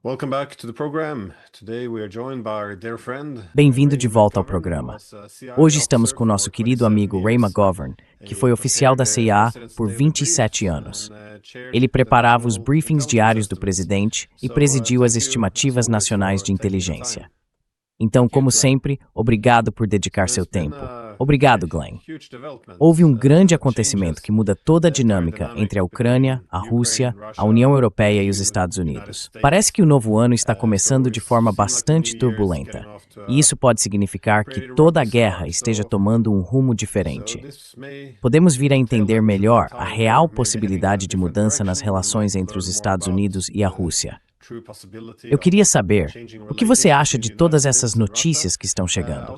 Welcome back to the program. Today we are joined by our dear friend. Bem-vindo de volta ao programa. Hoje estamos com nosso querido amigo Ray McGovern, que foi oficial da CIA por 27 anos. Ele preparava os briefings diários do presidente e presidiu as estimativas nacionais de inteligência. Então, como sempre, obrigado por dedicar seu tempo. Obrigado, Glenn. Houve um grande acontecimento que muda toda a dinâmica entre a Ucrânia, a Rússia, a União Europeia e os Estados Unidos. Parece que o novo ano está começando de forma bastante turbulenta, e isso pode significar que toda a guerra esteja tomando um rumo diferente. Podemos vir a entender melhor a real possibilidade de mudança nas relações entre os Estados Unidos e a Rússia. Eu queria saber, o que você acha de todas essas notícias que estão chegando?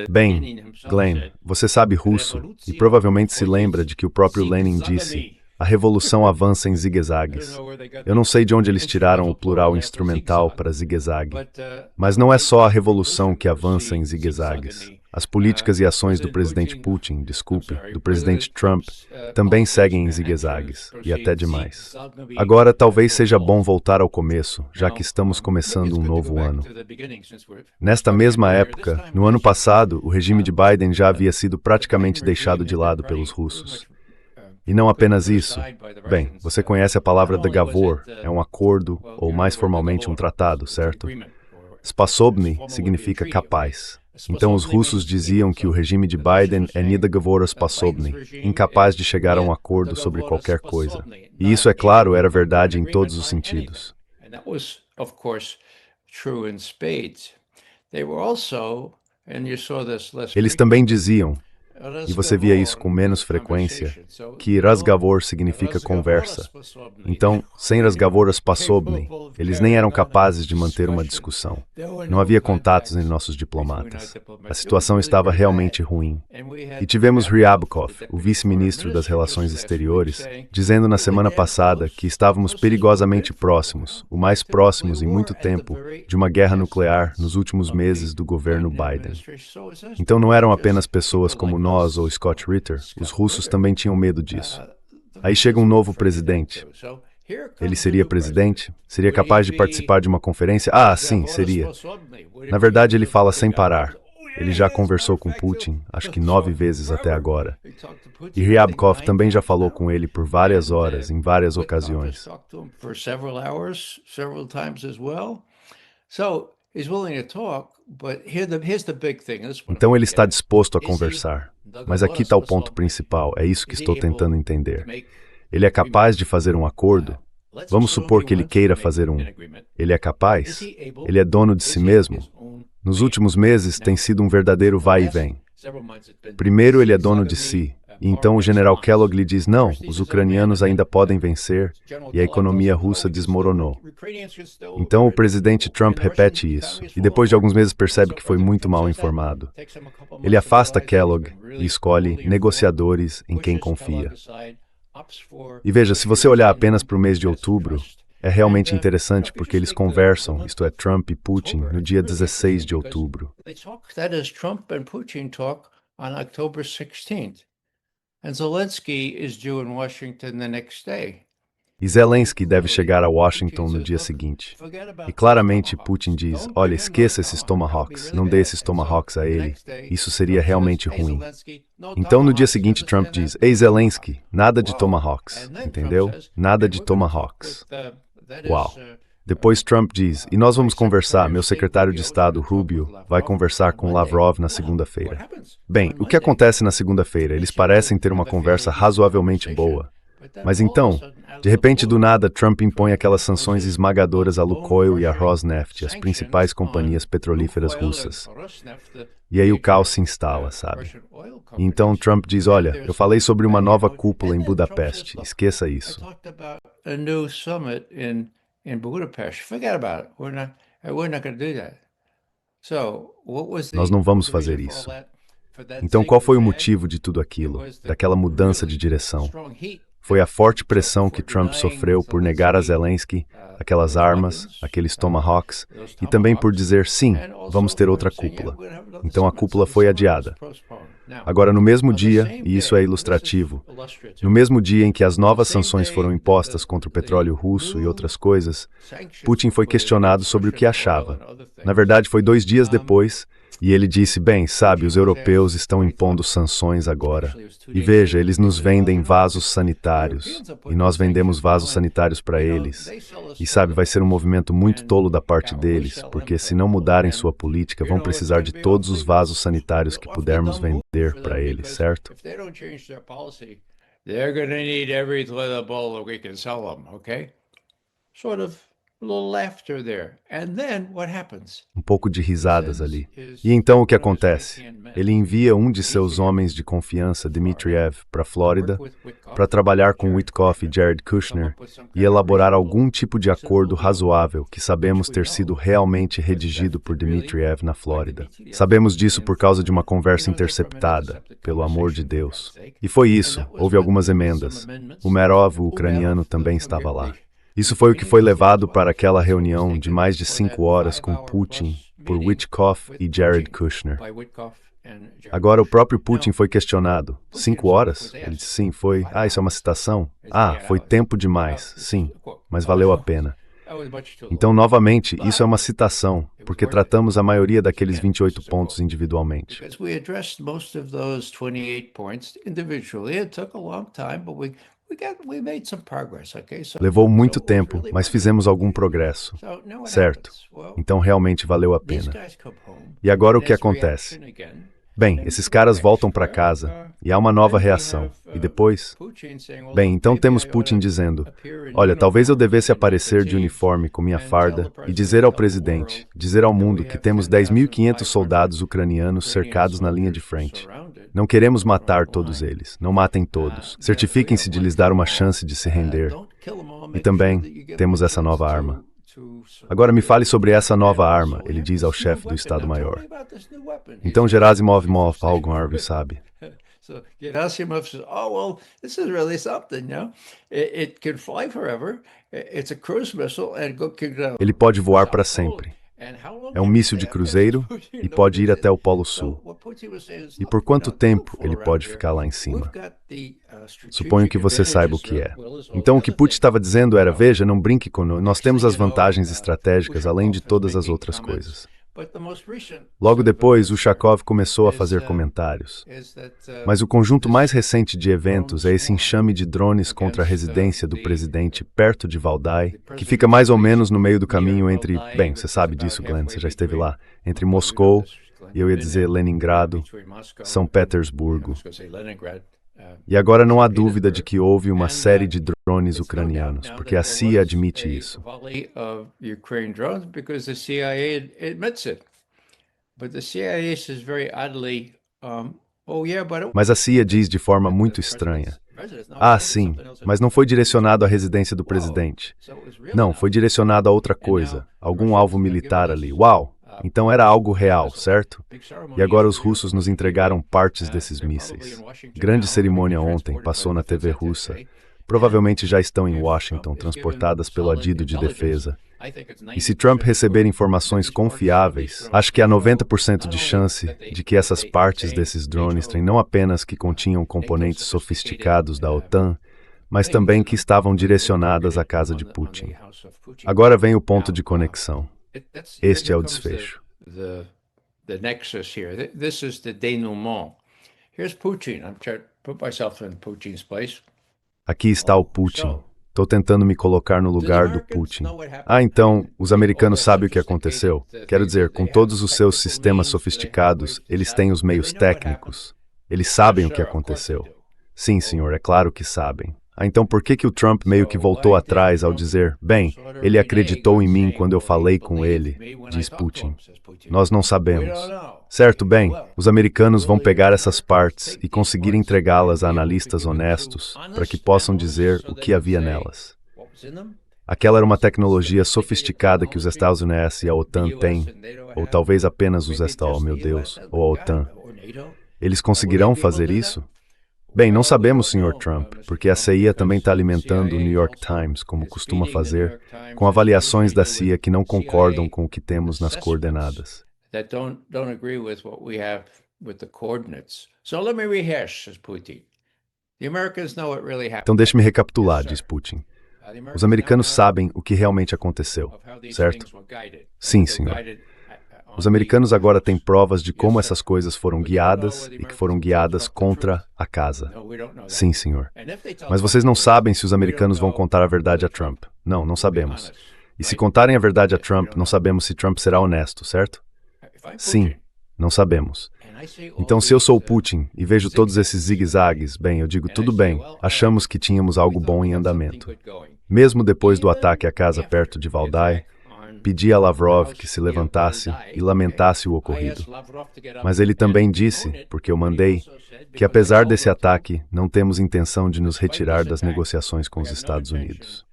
Bem, Glenn, você sabe russo e provavelmente se lembra de que o próprio Lenin disse: a revolução avança em zigue-zagues. Eu não sei de onde eles tiraram o plural instrumental para zigue-zague, mas não é só a revolução que avança em zigue-zagues. As políticas e ações do presidente Putin, do presidente Trump, também seguem em zigue-zagues, e até demais. Agora, talvez seja bom voltar ao começo, já que estamos começando um novo ano. Nesta mesma época, no ano passado, o regime de Biden já havia sido praticamente deixado de lado pelos russos. E não apenas isso. Bem, você conhece a palavra dogovor, é um acordo, ou mais formalmente um tratado, certo? Sposobny significa capaz. Então os russos diziam que o regime de Biden é nedogovor sposobny, incapaz de chegar a um acordo sobre qualquer coisa. E isso, é claro, era verdade em todos os sentidos. Eles também diziam, e você via isso com menos frequência, que razgovor significa conversa. Então, sem razgovor sposobny, eles nem eram capazes de manter uma discussão. Não havia contatos entre nossos diplomatas. A situação estava realmente ruim. E tivemos Ryabkov, o vice-ministro das Relações Exteriores, dizendo na semana passada que estávamos perigosamente próximos, o mais próximos em muito tempo, de uma guerra nuclear nos últimos meses do governo Biden. Então não eram apenas pessoas como nós ou Scott Ritter, os russos também tinham medo disso. Aí chega um novo presidente. Ele seria presidente? Seria capaz de participar de uma conferência? Ah, sim, seria. Na verdade, ele fala sem parar. Ele já conversou com Putin, acho que 9 vezes até agora. E Ryabkov também já falou com ele por várias horas, em várias ocasiões. Então ele está disposto a conversar. Mas aqui está o ponto principal, é isso que estou tentando entender. Ele é capaz de fazer um acordo? Vamos supor que ele queira fazer um. Ele é capaz? Ele é dono de si mesmo? Nos últimos meses tem sido um verdadeiro vai e vem. Primeiro ele é dono de si, e então o general Kellogg lhe diz: não, os ucranianos ainda podem vencer, e a economia russa desmoronou. Então o presidente Trump repete isso, e depois de alguns meses percebe que foi muito mal informado. Ele afasta Kellogg e escolhe negociadores em quem confia. E veja, se você olhar apenas para o mês de outubro, é realmente interessante porque eles conversam, isto é, Trump e Putin, no dia 16 de outubro. E Zelensky deve chegar a Washington no dia seguinte. E claramente Putin diz: olha, esqueça esses Tomahawks, não dê esses Tomahawks a ele. Isso seria realmente ruim. Então no dia seguinte Trump diz: ei Zelensky, nada de Tomahawks, entendeu? Nada de Tomahawks. Uau! Depois Trump diz: e nós vamos conversar, meu secretário de Estado, Rubio, vai conversar com Lavrov na segunda-feira. Bem, o que acontece na segunda-feira? Eles parecem ter uma conversa razoavelmente boa. Mas então, de repente, do nada, Trump impõe aquelas sanções esmagadoras a Lukoil e a Rosneft, as principais companhias petrolíferas russas. E aí o caos se instala, sabe? E então Trump diz: olha, eu falei sobre uma nova cúpula em Budapeste, esqueça isso. Nós não vamos fazer isso. Então qual foi o motivo de tudo aquilo, daquela mudança de direção? Foi a forte pressão que Trump sofreu por negar a Zelensky aquelas armas, aqueles Tomahawks, e também por dizer sim, vamos ter outra cúpula. Então a cúpula foi adiada. Agora, no mesmo dia, e isso é ilustrativo, no mesmo dia em que as novas sanções foram impostas contra o petróleo russo e outras coisas, Putin foi questionado sobre o que achava. Na verdade, foi 2 dias depois, e ele disse, bem, sabe, os europeus estão impondo sanções agora. E veja, eles nos vendem vasos sanitários, e nós vendemos vasos sanitários para eles. E sabe, vai ser um movimento muito tolo da parte deles, porque se não mudarem sua política, vão precisar de todos os vasos sanitários que pudermos vender para eles, certo? They're going to need every toilet bowl that we can sell them, okay? Sort of a little laughter there. And then what happens? Um pouco de risadas ali. E então o que acontece? Ele envia um de seus homens de confiança, Dmitriev, para a Flórida, para trabalhar com Witkoff e Jared Kushner e elaborar algum tipo de acordo razoável que sabemos ter sido realmente redigido por Dmitriev na Flórida. Sabemos disso por causa de uma conversa interceptada, pelo amor de Deus. E foi isso, houve algumas emendas. O Merov, o ucraniano, também estava lá. Isso foi o que foi levado para aquela reunião de mais de 5 horas com Putin, por Witkoff e Jared Kushner. Agora o próprio Putin foi questionado. 5 horas? Ele disse sim, foi. Isso é uma citação? Foi tempo demais, sim, mas valeu a pena. Então, novamente, isso é uma citação, porque tratamos a maioria daqueles 28 pontos individualmente. Levou muito tempo, mas fizemos algum progresso. Certo. Então realmente valeu a pena. E agora o que acontece? Bem, esses caras voltam para casa e há uma nova reação. E depois? Bem, então temos Putin dizendo, olha, talvez eu devesse aparecer de uniforme com minha farda e dizer ao presidente, dizer ao mundo que temos 10.500 soldados ucranianos cercados na linha de frente. Não queremos matar todos eles. Não matem todos. Certifiquem-se de lhes dar uma chance de se render. E também temos essa nova arma. Agora me fale sobre essa nova arma, ele diz ao chefe do Estado-Maior. Então Gerasimov algum árvore sabe. Gerasimov says, well, this is really something, It can fly forever. It's a cruise missile and Ele pode voar para sempre. É um míssil de cruzeiro e pode ir até o Polo Sul. E por quanto tempo ele pode ficar lá em cima? Suponho que você saiba o que é. Então o que Putin estava dizendo era, veja, não brinque conosco, nós temos as vantagens estratégicas além de todas as outras coisas. Logo depois, Ushakov começou a fazer comentários. Mas o conjunto mais recente de eventos é esse enxame de drones contra a residência do presidente perto de Valdai, que fica mais ou menos no meio do caminho entre, bem, você sabe disso, Glenn, você já esteve lá, entre Moscou, e eu ia dizer Leningrado, São Petersburgo. E agora não há dúvida de que houve uma série de drones ucranianos, porque a CIA admite isso. Mas a CIA diz de forma muito estranha. Sim, mas não foi direcionado à residência do presidente. Não, foi direcionado a outra coisa, algum alvo militar ali. Uau! Então era algo real, certo? E agora os russos nos entregaram partes desses mísseis. Grande cerimônia ontem, passou na TV russa. Provavelmente já estão em Washington, transportadas pelo adido de defesa. E se Trump receber informações confiáveis, acho que há 90% de chance de que essas partes desses drones não apenas que continham componentes sofisticados da OTAN, mas também que estavam direcionadas à casa de Putin. Agora vem o ponto de conexão. Este é o desfecho. The nexus here. This is the denouement. Here's Putin. I'm trying to put myself in Putin's place. Aqui está o Putin. Estou tentando me colocar no lugar do Putin. Então, os americanos sabem o que aconteceu? Quero dizer, com todos os seus sistemas sofisticados, eles têm os meios técnicos. Eles sabem o que aconteceu. Sim, senhor, é claro que sabem. Então por que o Trump meio que voltou atrás ao dizer, bem, ele acreditou em mim quando eu falei com ele, diz Putin. Nós não sabemos. Certo, bem, os americanos vão pegar essas partes e conseguir entregá-las a analistas honestos para que possam dizer o que havia nelas. Aquela era uma tecnologia sofisticada que os Estados Unidos e a OTAN têm, ou talvez apenas os Estados, meu Deus, ou a OTAN. Eles conseguirão fazer isso? Bem, não sabemos, Sr. Trump, porque a CIA também está alimentando o New York Times, como costuma fazer, com avaliações da CIA que não concordam com o que temos nas coordenadas. with the coordinates. So let me rehash, says Putin. The Americans know what really happened. Então deixe-me recapitular, diz Putin. Os americanos sabem o que realmente aconteceu, certo? Sim, senhor. Os americanos agora têm provas de como essas coisas foram guiadas e que foram guiadas contra a casa. Sim, senhor. Mas vocês não sabem se os americanos vão contar a verdade a Trump. Não, não sabemos. E se contarem a verdade a Trump, não sabemos se Trump será honesto, certo? Sim, não sabemos. Então, se eu sou o Putin e vejo todos esses zigue-zagues, bem, eu digo, tudo bem, achamos que tínhamos algo bom em andamento. Mesmo depois do ataque à casa perto de Valdai, pedi a Lavrov que se levantasse e lamentasse o ocorrido. Mas ele também disse, porque eu mandei, que apesar desse ataque, não temos intenção de nos retirar das negociações com os Estados Unidos.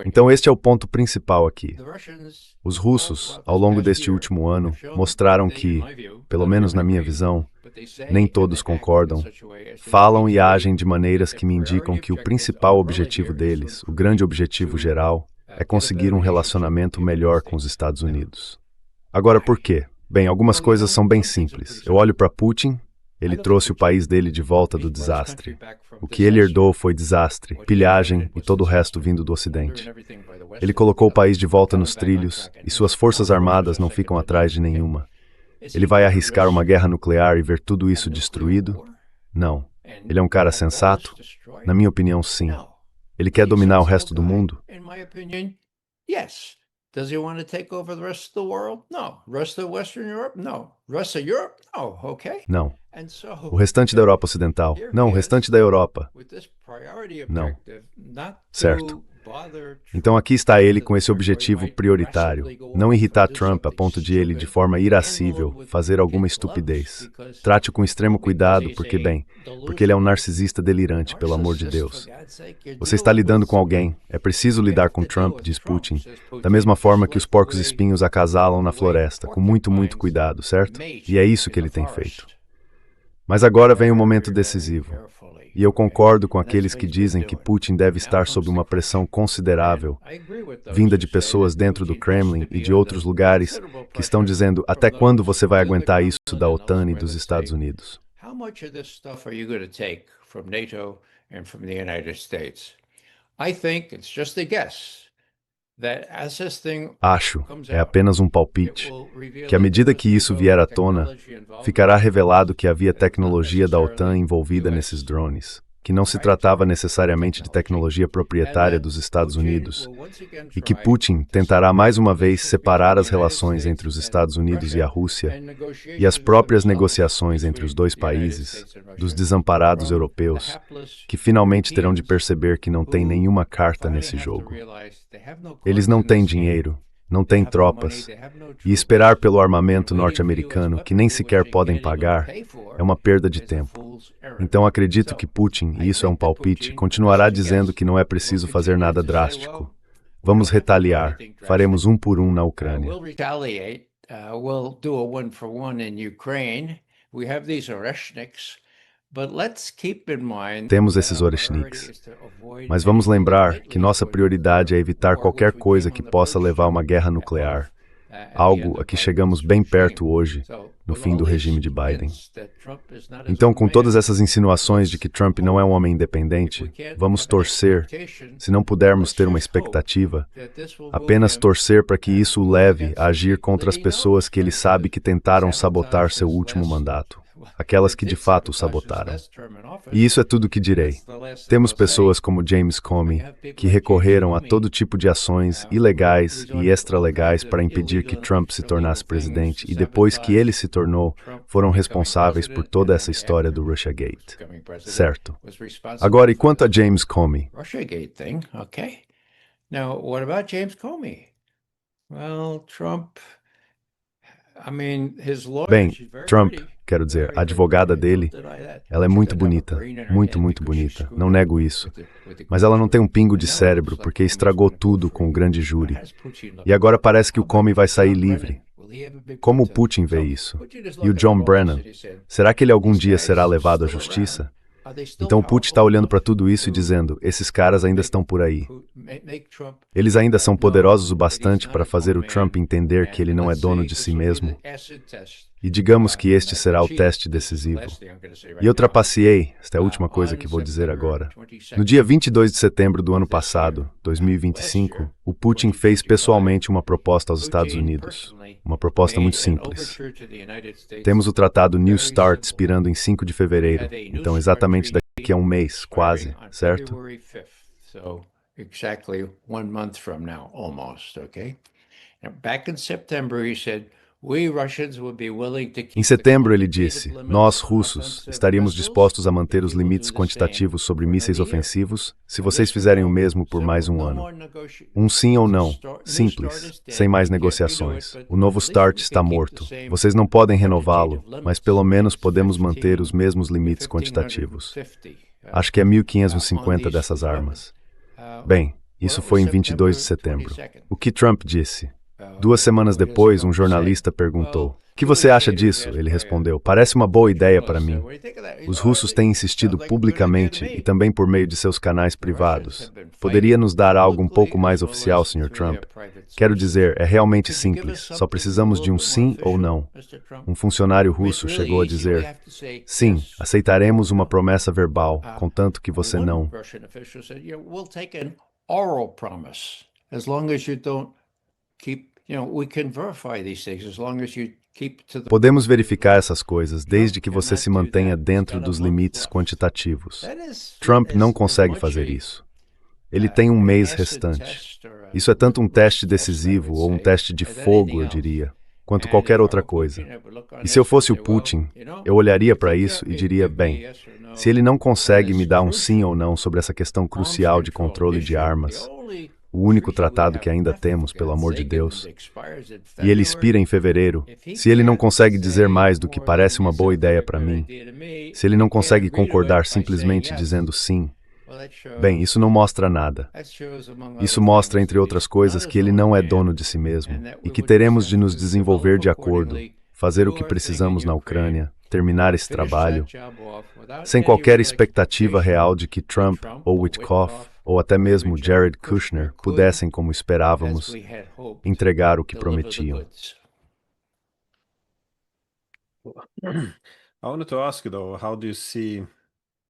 Então este é o ponto principal aqui. Os russos, ao longo deste último ano, mostraram que, pelo menos na minha visão, nem todos concordam, falam e agem de maneiras que me indicam que o principal objetivo deles, o grande objetivo geral, é conseguir um relacionamento melhor com os Estados Unidos. Agora, por quê? Bem, algumas coisas são bem simples. Eu olho para Putin, ele trouxe o país dele de volta do desastre. O que ele herdou foi desastre, pilhagem e todo o resto vindo do Ocidente. Ele colocou o país de volta nos trilhos e suas forças armadas não ficam atrás de nenhuma. Ele vai arriscar uma guerra nuclear e ver tudo isso destruído? Não. Ele é um cara sensato? Na minha opinião, sim. Ele quer dominar o resto do mundo? Does he want to take over the rest of the world? No. Rest of Western Europe? No. Rest of Europe? No. Okay. Não. O restante da Europa Ocidental? Não, o restante da Europa. Não. Certo. Então aqui está ele com esse objetivo prioritário, não irritar Trump a ponto de ele, de forma irascível, fazer alguma estupidez. Trate-o com extremo cuidado, porque ele é um narcisista delirante, pelo amor de Deus. Você está lidando com alguém, é preciso lidar com Trump, diz Putin, da mesma forma que os porcos-espinhos acasalam na floresta, com muito, muito cuidado, certo? E é isso que ele tem feito. Mas agora vem o momento decisivo. E eu concordo com aqueles que dizem que Putin deve estar sob uma pressão considerável, vinda de pessoas dentro do Kremlin e de outros lugares que estão dizendo até quando você vai aguentar isso da OTAN e dos Estados Unidos. Acho, é apenas um palpite, que à medida que isso vier à tona, ficará revelado que havia tecnologia da OTAN envolvida nesses drones, que não se tratava necessariamente de tecnologia proprietária dos Estados Unidos, e que Putin tentará mais uma vez separar as relações entre os Estados Unidos e a Rússia, e as próprias negociações entre os dois países, dos desamparados europeus, que finalmente terão de perceber que não tem nenhuma carta nesse jogo. Eles não têm dinheiro, não têm tropas, e esperar pelo armamento norte-americano, que nem sequer podem pagar, é uma perda de tempo. Então acredito que Putin, e isso é um palpite, continuará dizendo que não é preciso fazer nada drástico. Vamos retaliar, faremos um por um na Ucrânia. Temos esses Oreshniks, mas vamos lembrar que nossa prioridade é evitar qualquer coisa que possa levar a uma guerra nuclear, algo a que chegamos bem perto hoje, no fim do regime de Biden. Então, com todas essas insinuações de que Trump não é um homem independente, vamos torcer, se não pudermos ter uma expectativa, apenas torcer para que isso o leve a agir contra as pessoas que ele sabe que tentaram sabotar seu último mandato. Aquelas que de fato o sabotaram. E isso é tudo que direi. Temos pessoas como James Comey, que recorreram a todo tipo de ações ilegais e extralegais para impedir que Trump se tornasse presidente, e depois que ele se tornou, foram responsáveis por toda essa história do Russiagate. Certo. Agora, e quanto a James Comey? Russiagate thing, okay. Now, what about James Comey? Well, Trump... Bem, Trump, quero dizer, a advogada dele, ela é muito bonita, muito, muito bonita, não nego isso. Mas ela não tem um pingo de cérebro porque estragou tudo com o grande júri. E agora parece que o Comey vai sair livre. Como o Putin vê isso? E o John Brennan? Será que ele algum dia será levado à justiça? Então o Putin está olhando para tudo isso e dizendo, esses caras ainda estão por aí. Eles ainda são poderosos o bastante para fazer o Trump entender que ele não é dono de si mesmo. E digamos que este será o teste decisivo. E eu trapaceei, esta é a última coisa que vou dizer agora. No dia 22 de setembro do ano passado, 2025, o Putin fez pessoalmente uma proposta aos Estados Unidos. Uma proposta muito simples. Temos o tratado New START expirando em 5 de fevereiro, então exatamente daqui a um mês, quase, certo? Exactly 1 month from now, almost, okay? Now, back in September, he said, Em setembro, ele disse, nós, russos, estaríamos dispostos a manter os limites quantitativos sobre mísseis ofensivos se vocês fizerem o mesmo por mais um ano. Um sim ou não, simples, sem mais negociações. O novo START está morto. Vocês não podem renová-lo, mas pelo menos podemos manter os mesmos limites quantitativos. Acho que é 1.550 dessas armas. Bem, isso foi em 22 de setembro. O que Trump disse? 2 semanas depois, um jornalista perguntou, o que você acha disso? Ele respondeu, parece uma boa ideia para mim. Os russos têm insistido publicamente e também por meio de seus canais privados. Poderia nos dar algo um pouco mais oficial, Sr. Trump? Quero dizer, é realmente simples, só precisamos de um sim ou não. Um funcionário russo chegou a dizer, sim, aceitaremos uma promessa verbal, contanto que você não. Podemos verificar essas coisas desde que você se mantenha dentro dos limites quantitativos. Trump não consegue fazer isso. Ele tem um mês restante. Isso é tanto um teste decisivo ou um teste de fogo, eu diria, quanto qualquer outra coisa. E se eu fosse o Putin, eu olharia para isso e diria, bem, se ele não consegue me dar um sim ou não sobre essa questão crucial de controle de armas, o único tratado que ainda temos, pelo amor de Deus, e ele expira em fevereiro, se ele não consegue dizer mais do que parece uma boa ideia para mim, se ele não consegue concordar simplesmente dizendo sim, bem, isso não mostra nada. Isso mostra, entre outras coisas, que ele não é dono de si mesmo e que teremos de nos desenvolver de acordo, fazer o que precisamos na Ucrânia, terminar esse trabalho, sem qualquer expectativa real de que Trump ou Witkoff ou até mesmo Jared Kushner pudessem, como esperávamos, entregar o que prometiam.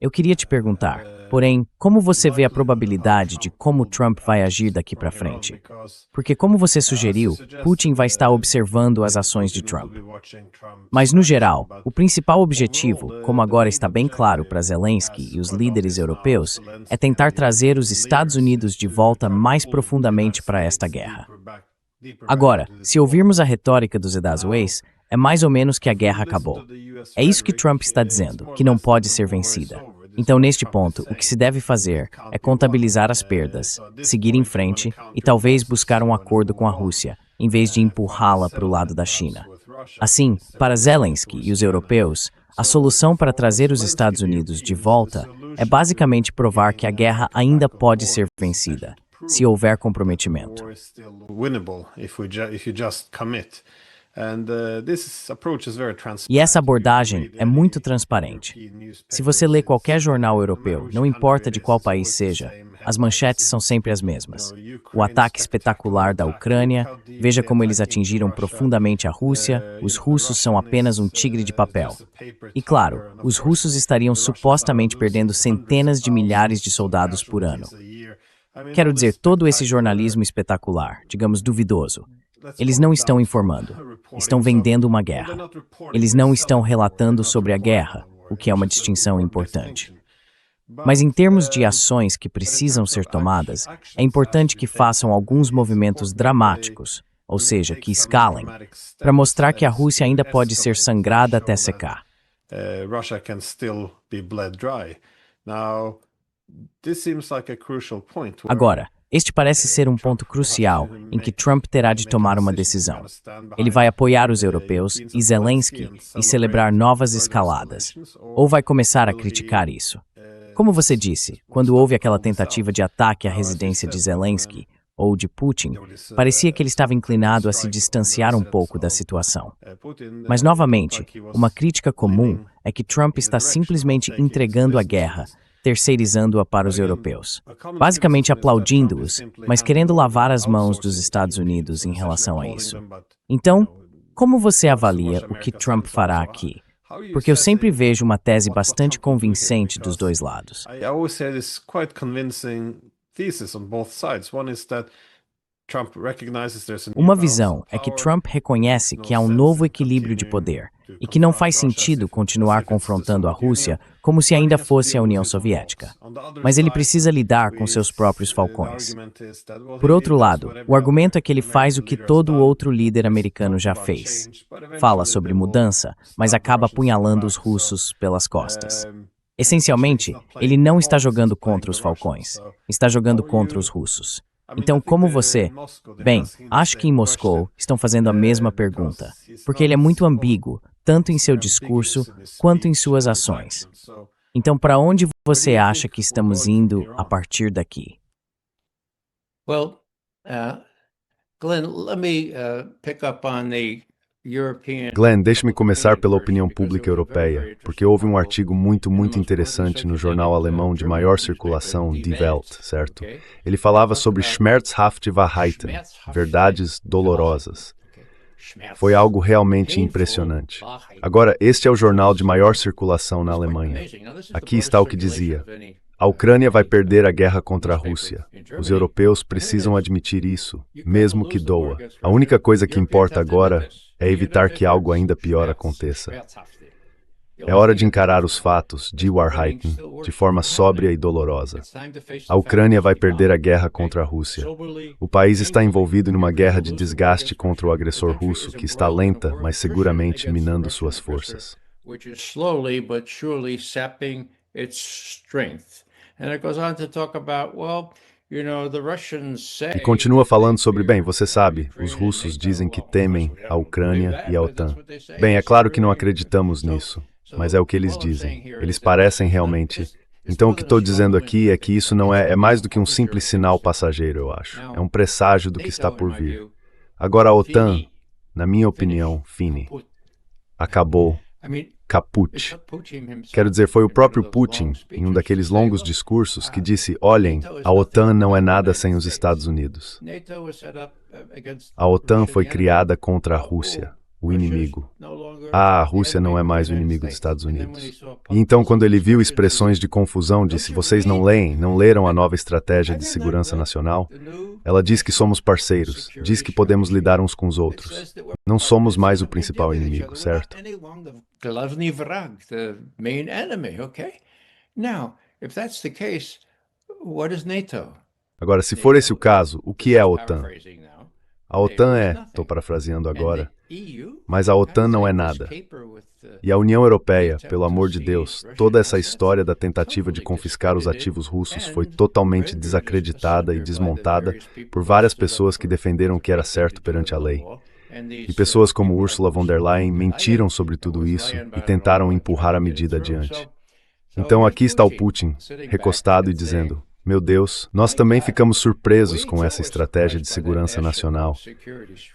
Eu queria te perguntar, porém, como você vê a probabilidade de como Trump vai agir daqui para frente? Porque, como você sugeriu, Putin vai estar observando as ações de Trump. Mas, no geral, o principal objetivo, como agora está bem claro para Zelensky e os líderes europeus, é tentar trazer os Estados Unidos de volta mais profundamente para esta guerra. Agora, se ouvirmos a retórica dos Edazuês, é mais ou menos que a guerra acabou. É isso que Trump está dizendo, que não pode ser vencida. Então, neste ponto, o que se deve fazer é contabilizar as perdas, seguir em frente e talvez buscar um acordo com a Rússia, em vez de empurrá-la para o lado da China. Assim, para Zelensky e os europeus, a solução para trazer os Estados Unidos de volta é basicamente provar que a guerra ainda pode ser vencida, se houver comprometimento. E essa abordagem é muito transparente. Se você lê qualquer jornal europeu, não importa de qual país seja, as manchetes são sempre as mesmas. O ataque espetacular da Ucrânia, veja como eles atingiram profundamente a Rússia, os russos são apenas um tigre de papel. E claro, os russos estariam supostamente perdendo centenas de milhares de soldados por ano. Quero dizer, todo esse jornalismo espetacular, digamos duvidoso, eles não estão informando, estão vendendo uma guerra. Eles não estão relatando sobre a guerra, o que é uma distinção importante. Mas em termos de ações que precisam ser tomadas, é importante que façam alguns movimentos dramáticos, ou seja, que escalem, para mostrar que a Rússia ainda pode ser sangrada até secar. Agora, este parece ser um ponto crucial em que Trump terá de tomar uma decisão. Ele vai apoiar os europeus e Zelensky e celebrar novas escaladas, ou vai começar a criticar isso. Como você disse, quando houve aquela tentativa de ataque à residência de Zelensky, ou de Putin, parecia que ele estava inclinado a se distanciar um pouco da situação. Mas, novamente, uma crítica comum é que Trump está simplesmente entregando a guerra, terceirizando-a para os europeus. Basicamente aplaudindo-os, mas querendo lavar as mãos dos Estados Unidos em relação a isso. Então, como você avalia o que Trump fará aqui? Porque eu sempre vejo uma tese bastante convincente dos dois lados. I always say this quite convincing thesis on both sides. One is that Trump recognizes there's a new Uma balance visão of é que power. Trump reconhece que há um novo equilíbrio de poder e que não faz sentido continuar confrontando a Rússia como se ainda fosse a União Soviética. Mas ele precisa lidar com seus próprios falcões. Por outro lado, o argumento é que ele faz o que todo outro líder americano já fez. Fala sobre mudança, mas acaba apunhalando os russos pelas costas. Essencialmente, ele não está jogando contra os falcões, está jogando contra os russos. Então, como você... Bem, acho que em Moscou estão fazendo a mesma pergunta, porque ele é muito ambíguo, tanto em seu discurso quanto em suas ações. Então, para onde você acha que estamos indo a partir daqui? Well, Glenn, let me pick up on the European... Glenn, deixe-me começar pela opinião pública europeia, porque houve um artigo muito interessante no jornal alemão de maior circulação, Die Welt, certo? Ele falava sobre schmerzhafte Wahrheiten, verdades dolorosas. Foi algo realmente impressionante. Agora, este é o jornal de maior circulação na Alemanha. Aqui está o que dizia: a Ucrânia vai perder a guerra contra a Rússia. Os europeus precisam admitir isso, mesmo que doa. A única coisa que importa agora é evitar que algo ainda pior aconteça. É hora de encarar os fatos, de Wahrheiten, de forma sóbria e dolorosa. A Ucrânia vai perder a guerra contra a Rússia. O país está envolvido numa guerra de desgaste contra o agressor russo, que está lenta, mas seguramente minando suas forças. E continua falando sobre, bem, você sabe, os russos dizem que temem a Ucrânia e a OTAN. Bem, é claro que não acreditamos nisso, mas é o que eles dizem. Eles parecem realmente... Então o que estou dizendo aqui é que isso não é mais do que um simples sinal passageiro, eu acho. É um presságio do que está por vir. Agora a OTAN, na minha opinião, fine. Acabou. Caput. Quero dizer, foi o próprio Putin, em um daqueles longos discursos, que disse: olhem, a OTAN não é nada sem os Estados Unidos. A OTAN foi criada contra a Rússia, o inimigo. A Rússia não é mais o inimigo dos Estados Unidos. E então, quando ele viu expressões de confusão, disse: vocês não leram a nova estratégia de segurança nacional? Ela diz que somos parceiros, diz que podemos lidar uns com os outros. Não somos mais o principal inimigo, certo? Glavny vrag, the main enemy, okay? Now, if that's the case, what is NATO? Agora, se for esse o caso, o que é a OTAN? A OTAN estou parafraseando agora, mas a OTAN não é nada. E a União Europeia, pelo amor de Deus, toda essa história da tentativa de confiscar os ativos russos foi totalmente desacreditada e desmontada por várias pessoas que defenderam que era certo perante a lei. E pessoas como Ursula von der Leyen mentiram sobre tudo isso e tentaram empurrar a medida adiante. Então aqui está o Putin, recostado e dizendo: meu Deus, nós também ficamos surpresos com essa estratégia de segurança nacional,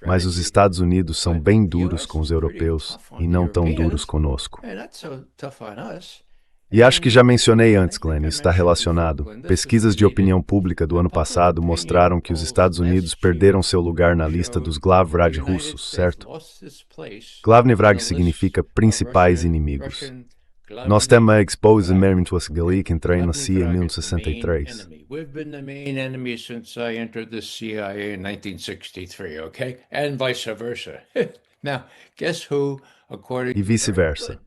mas os Estados Unidos são bem duros com os europeus e não tão duros conosco. E acho que já mencionei antes, Glenn, isso está relacionado. Pesquisas de opinião pública do ano passado mostraram que os Estados Unidos perderam seu lugar na lista dos Glavvrag russos, certo? Glavny vrag significa principais inimigos. Nós temos a expose mesmo ali que entrei na CIA em 1963. We've been the main enemy since I entered the CIA in 1963, okay? And vice versa. Now, guess who, according E vice-versa.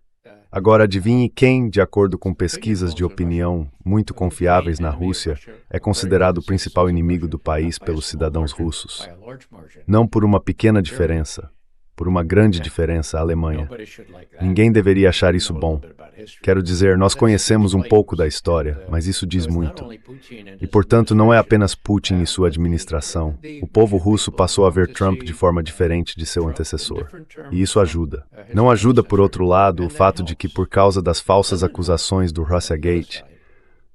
Agora adivinhe quem, de acordo com pesquisas de opinião muito confiáveis na Rússia, é considerado o principal inimigo do país pelos cidadãos russos. Não por uma pequena diferença, por uma grande diferença, a Alemanha. Ninguém deveria achar isso bom. Quero dizer, nós conhecemos um pouco da história, mas isso diz muito. E, portanto, não é apenas Putin e sua administração. O povo russo passou a ver Trump de forma diferente de seu antecessor. E isso ajuda. Não ajuda, por outro lado, o fato de que, por causa das falsas acusações do Russiagate,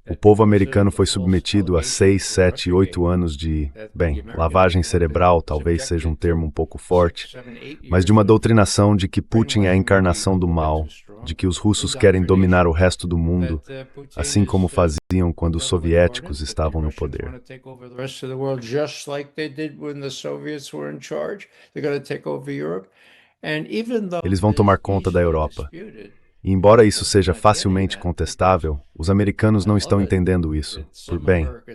O povo americano foi submetido a 6, 7, 8 anos de, lavagem cerebral talvez seja um termo um pouco forte, mas de uma doutrinação de que Putin é a encarnação do mal, de que os russos querem dominar o resto do mundo, assim como faziam quando os soviéticos estavam no poder. Eles vão tomar conta da Europa. E embora isso seja facilmente contestável, os americanos não estão entendendo isso.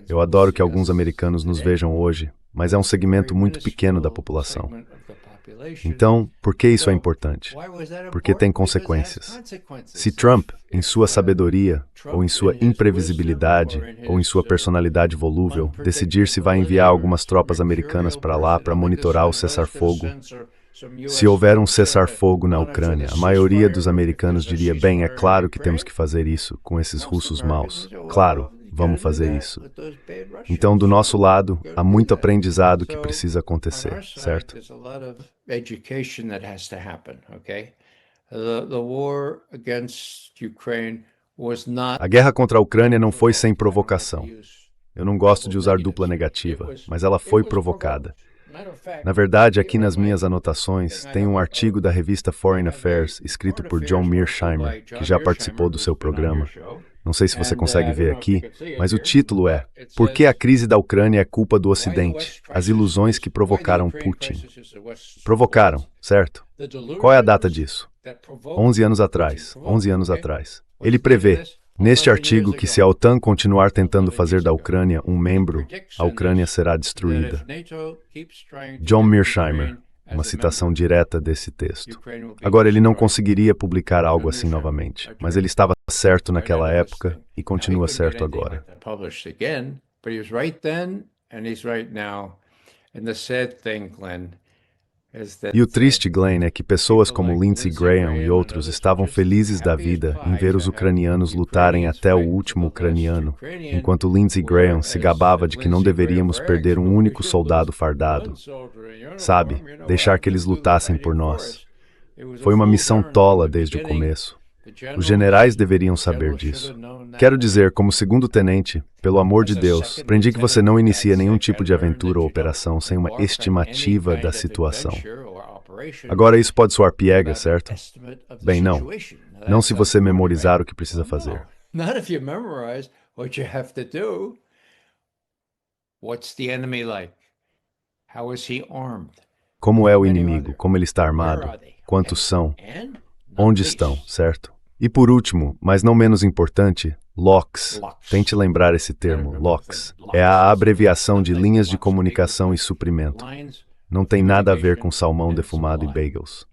Eu adoro que alguns americanos nos vejam hoje, mas é um segmento muito pequeno da população. Então, por que isso é importante? Porque tem consequências. Se Trump, em sua sabedoria, ou em sua imprevisibilidade, ou em sua personalidade volúvel, decidir se vai enviar algumas tropas americanas para lá para monitorar o cessar-fogo, se houver um cessar-fogo na Ucrânia, a maioria dos americanos diria, é claro que temos que fazer isso com esses russos maus. Claro, vamos fazer isso. Então, do nosso lado, há muito aprendizado que precisa acontecer, certo? A guerra contra a Ucrânia não foi sem provocação. Eu não gosto de usar dupla negativa, mas ela foi provocada. Na verdade, aqui nas minhas anotações, tem um artigo da revista Foreign Affairs, escrito por John Mearsheimer, que já participou do seu programa. Não sei se você consegue ver aqui, mas o título é Por que a crise da Ucrânia é culpa do Ocidente? As ilusões que provocaram Putin. Provocaram, certo? Qual é a data disso? 11 anos atrás. 11 anos atrás. Ele prevê, neste artigo, que se a OTAN continuar tentando fazer da Ucrânia um membro, a Ucrânia será destruída. John Mearsheimer, uma citação direta desse texto. Agora, ele não conseguiria publicar algo assim novamente, mas ele estava certo naquela época e continua certo agora. E o triste, Glenn, é que pessoas como Lindsey Graham e outros estavam felizes da vida em ver os ucranianos lutarem até o último ucraniano, enquanto Lindsey Graham se gabava de que não deveríamos perder um único soldado fardado. Sabe, deixar que eles lutassem por nós. Foi uma missão tola desde o começo. Os generais deveriam saber disso. Quero dizer, como segundo-tenente, pelo amor de Deus, aprendi que você não inicia nenhum tipo de aventura ou operação sem uma estimativa da situação. Agora, isso pode soar piegas, certo? Não. Não se você memorizar o que precisa fazer. Como é o inimigo? Como ele está armado? Quantos são? Onde estão, certo? E por último, mas não menos importante, LOCs. Tente lembrar esse termo, LOCs. É a abreviação de linhas de comunicação e suprimento. Não tem nada a ver com salmão defumado e bagels.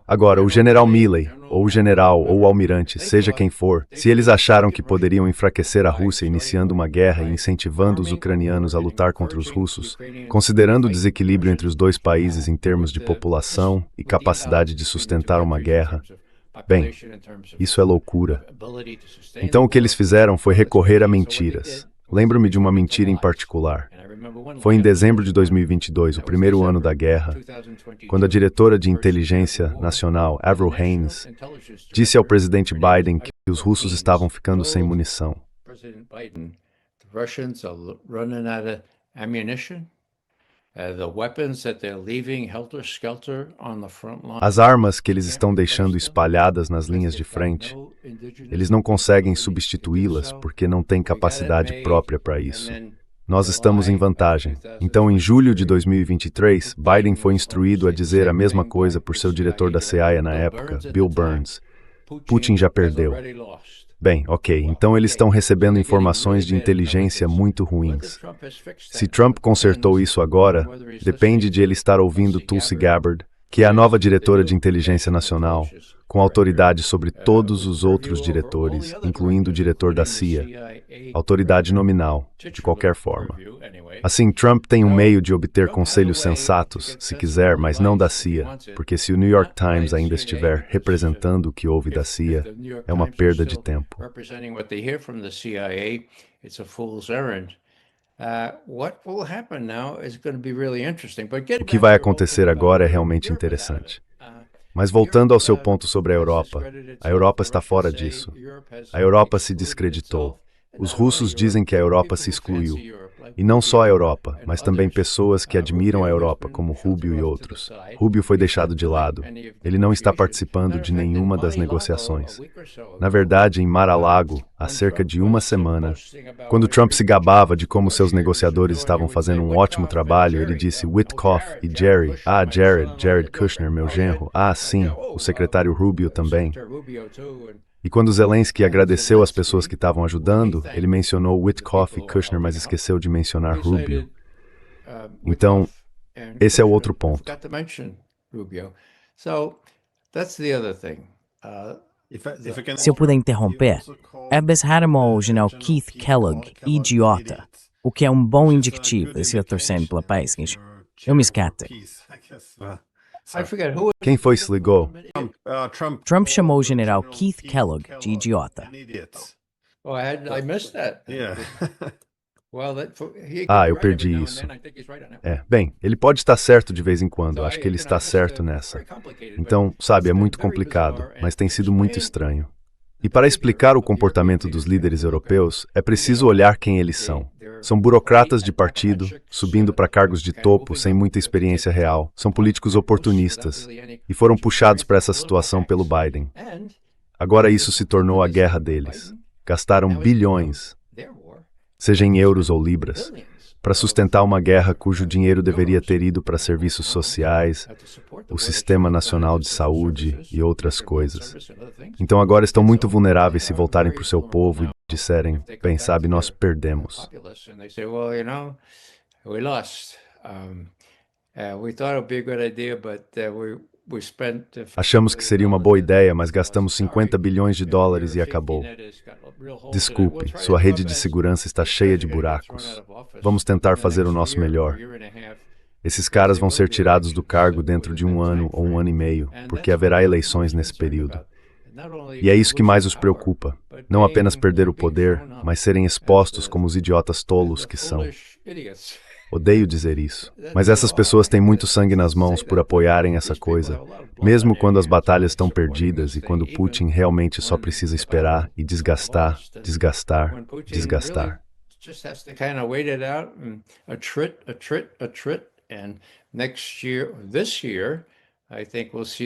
Agora, o general Milley, ou o general, ou o almirante, seja quem for, se eles acharam que poderiam enfraquecer a Rússia iniciando uma guerra e incentivando os ucranianos a lutar contra os russos, considerando o desequilíbrio entre os dois países em termos de população e capacidade de sustentar uma guerra, isso é loucura. Então o que eles fizeram foi recorrer a mentiras. Lembro-me de uma mentira em particular. Foi em dezembro de 2022, o primeiro ano da guerra, quando a diretora de inteligência nacional, Avril Haines, disse ao presidente Biden que os russos estavam ficando sem munição. As armas que eles estão deixando espalhadas nas linhas de frente, eles não conseguem substituí-las porque não têm capacidade própria para isso. Nós estamos em vantagem. Então, em julho de 2023, Biden foi instruído a dizer a mesma coisa por seu diretor da CIA na época, Bill Burns. Putin já perdeu. Então eles estão recebendo informações de inteligência muito ruins. Se Trump consertou isso agora, depende de ele estar ouvindo Tulsi Gabbard, que é a nova diretora de inteligência nacional, com autoridade sobre todos os outros diretores, incluindo o diretor da CIA. Autoridade nominal, de qualquer forma. Assim, Trump tem um meio de obter conselhos sensatos, se quiser, mas não da CIA, porque se o New York Times ainda estiver representando o que houve da CIA, é uma perda de tempo. O que vai acontecer agora é realmente interessante. Mas voltando ao seu ponto sobre a Europa está fora disso. A Europa se descreditou. Os russos dizem que a Europa se excluiu. E não só a Europa, mas também pessoas que admiram a Europa, como Rubio e outros. Rubio foi deixado de lado. Ele não está participando de nenhuma das negociações. Na verdade, em Mar-a-Lago, há cerca de uma semana, quando Trump se gabava de como seus negociadores estavam fazendo um ótimo trabalho, ele disse Witkoff e Jerry, Jared Kushner, meu genro, sim, o secretário Rubio também. E quando Zelensky agradeceu as pessoas que estavam ajudando, ele mencionou Witkoff e Kushner, mas esqueceu de mencionar Rubio. Então, esse é o outro ponto. Se eu puder interromper, Ebbes chamou o general Keith Kellogg idiota, o que é um bom indicativo se eu torcendo pela paz. Eu me escato. Quem foi que se ligou? Trump chamou o general Keith Kellogg de idiota. Oh, I missed that. Yeah. Eu perdi isso. Bem, ele pode estar certo de vez em quando, acho que ele está certo nessa. Então, sabe, é muito complicado, mas tem sido muito estranho. E para explicar o comportamento dos líderes europeus, é preciso olhar quem eles são. São burocratas de partido, subindo para cargos de topo sem muita experiência real. São políticos oportunistas e foram puxados para essa situação pelo Biden. Agora isso se tornou a guerra deles. Gastaram bilhões, seja em euros ou libras, para sustentar uma guerra cujo dinheiro deveria ter ido para serviços sociais, o Sistema Nacional de Saúde e outras coisas. Então agora estão muito vulneráveis se voltarem para o seu povo e disserem, bem, sabe, nós perdemos. Achamos que seria uma boa ideia, mas gastamos 50 bilhões de dólares e acabou. Desculpe, sua rede de segurança está cheia de buracos. Vamos tentar fazer o nosso melhor. Esses caras vão ser tirados do cargo dentro de 1 ano ou 1 ano e meio, porque haverá eleições nesse período. E é isso que mais os preocupa. Não apenas perder o poder, mas serem expostos como os idiotas tolos que são. Odeio dizer isso, mas essas pessoas têm muito sangue nas mãos por apoiarem essa coisa, mesmo quando as batalhas estão perdidas e quando Putin realmente só precisa esperar e desgastar.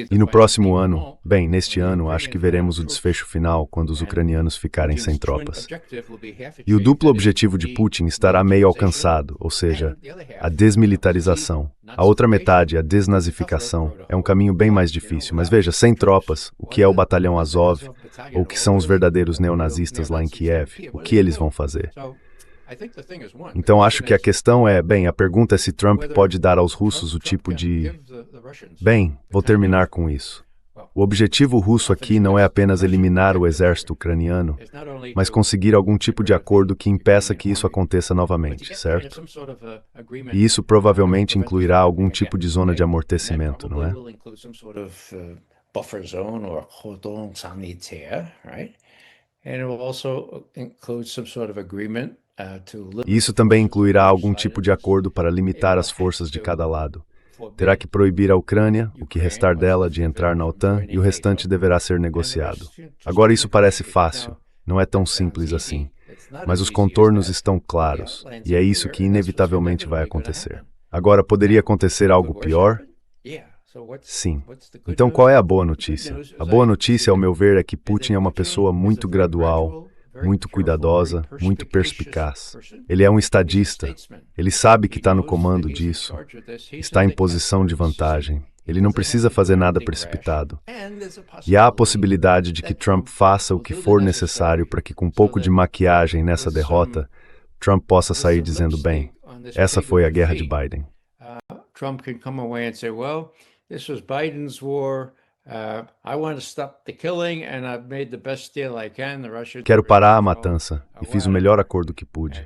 E no próximo ano, bem, neste ano, acho que veremos o desfecho final quando os ucranianos ficarem sem tropas. E o duplo objetivo de Putin estará meio alcançado, ou seja, a desmilitarização. A outra metade, a desnazificação, é um caminho bem mais difícil, mas veja, sem tropas, o que é o batalhão Azov, ou o que são os verdadeiros neonazistas lá em Kiev, o que eles vão fazer? Então acho que a questão é, bem, a pergunta é se Trump pode dar aos russos o tipo de... Bem, vou terminar com isso. O objetivo russo aqui não é apenas eliminar o exército ucraniano, mas conseguir algum tipo de acordo que impeça que isso aconteça novamente, certo? E isso provavelmente incluirá algum tipo de zona de amortecimento, não é? E isso também incluirá algum tipo de acordo para limitar as forças de cada lado. Terá que proibir a Ucrânia, o que restar dela, de entrar na OTAN e o restante deverá ser negociado. Agora isso parece fácil, não é tão simples assim, mas os contornos estão claros e é isso que inevitavelmente vai acontecer. Agora, poderia acontecer algo pior? Sim. Então qual é a boa notícia? A boa notícia, ao meu ver, é que Putin é uma pessoa muito gradual, muito cuidadosa, muito perspicaz. Ele é um estadista. Ele sabe que está no comando disso. Está em posição de vantagem. Ele não precisa fazer nada precipitado. E há a possibilidade de que Trump faça o que for necessário para que, com um pouco de maquiagem nessa derrota, Trump possa sair dizendo, bem, essa foi a guerra de Biden. Trump can come away and say, well, this was Biden's war. I want to stop the killing and I've made the best deal I can. The Russians... Quero parar a matança e fiz o melhor acordo que pude.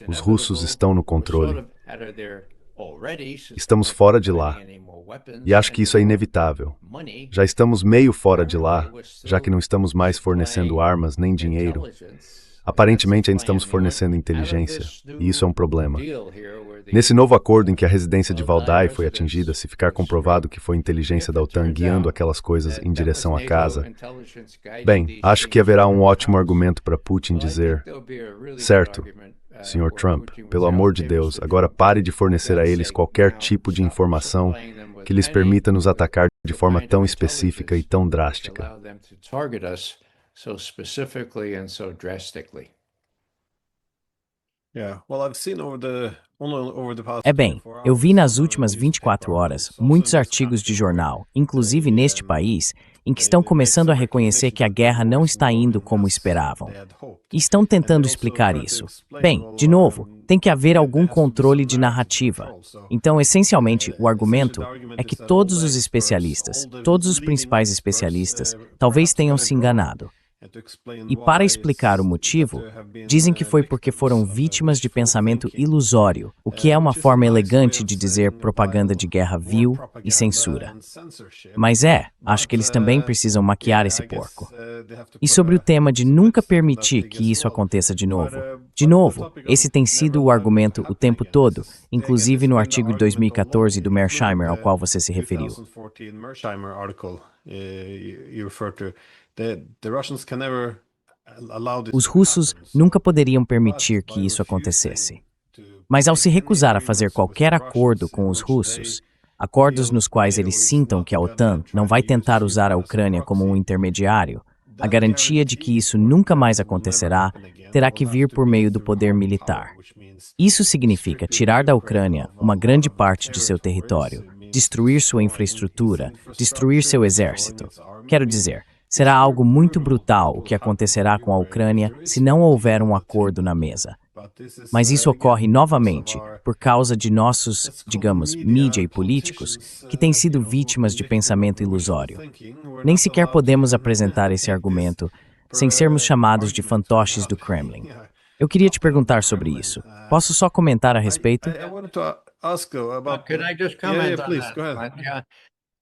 Os russos estão no controle. Estamos fora de lá. E acho que isso é inevitável. Já estamos meio fora de lá, já que não estamos mais fornecendo armas nem dinheiro. Aparentemente ainda estamos fornecendo inteligência, e isso é um problema. Nesse novo acordo em que a residência de Valdai foi atingida, se ficar comprovado que foi inteligência da OTAN guiando aquelas coisas em direção à casa, bem, acho que haverá um ótimo argumento para Putin dizer: certo, Sr. Trump, pelo amor de Deus, agora pare de fornecer a eles qualquer tipo de informação que lhes permita nos atacar de forma tão específica e tão drástica. É bem, eu vi nas últimas 24 horas muitos artigos de jornal, inclusive neste país, em que estão começando a reconhecer que a guerra não está indo como esperavam. E estão tentando explicar isso. Bem, de novo, tem que haver algum controle de narrativa. Então, essencialmente, o argumento é que todos os especialistas, todos os principais especialistas, talvez tenham se enganado. E para explicar o motivo, dizem que foi porque foram vítimas de pensamento ilusório, o que é uma forma elegante de dizer propaganda de guerra vil e censura. Mas acho que eles também precisam maquiar esse porco. E sobre o tema de nunca permitir que isso aconteça de novo, esse tem sido o argumento o tempo todo, inclusive no artigo de 2014 do Mearsheimer ao qual você se referiu. Os russos nunca poderiam permitir que isso acontecesse. Mas ao se recusar a fazer qualquer acordo com os russos, acordos nos quais eles sintam que a OTAN não vai tentar usar a Ucrânia como um intermediário, a garantia de que isso nunca mais acontecerá terá que vir por meio do poder militar. Isso significa tirar da Ucrânia uma grande parte de seu território, destruir sua infraestrutura, destruir seu exército. Quero dizer, será algo muito brutal o que acontecerá com a Ucrânia se não houver um acordo na mesa. Mas isso ocorre novamente por causa de nossos, digamos, mídia e políticos que têm sido vítimas de pensamento ilusório. Nem sequer podemos apresentar esse argumento sem sermos chamados de fantoches do Kremlin. Eu queria te perguntar sobre isso. Posso só comentar a respeito? Could I just comment on that? Go ahead.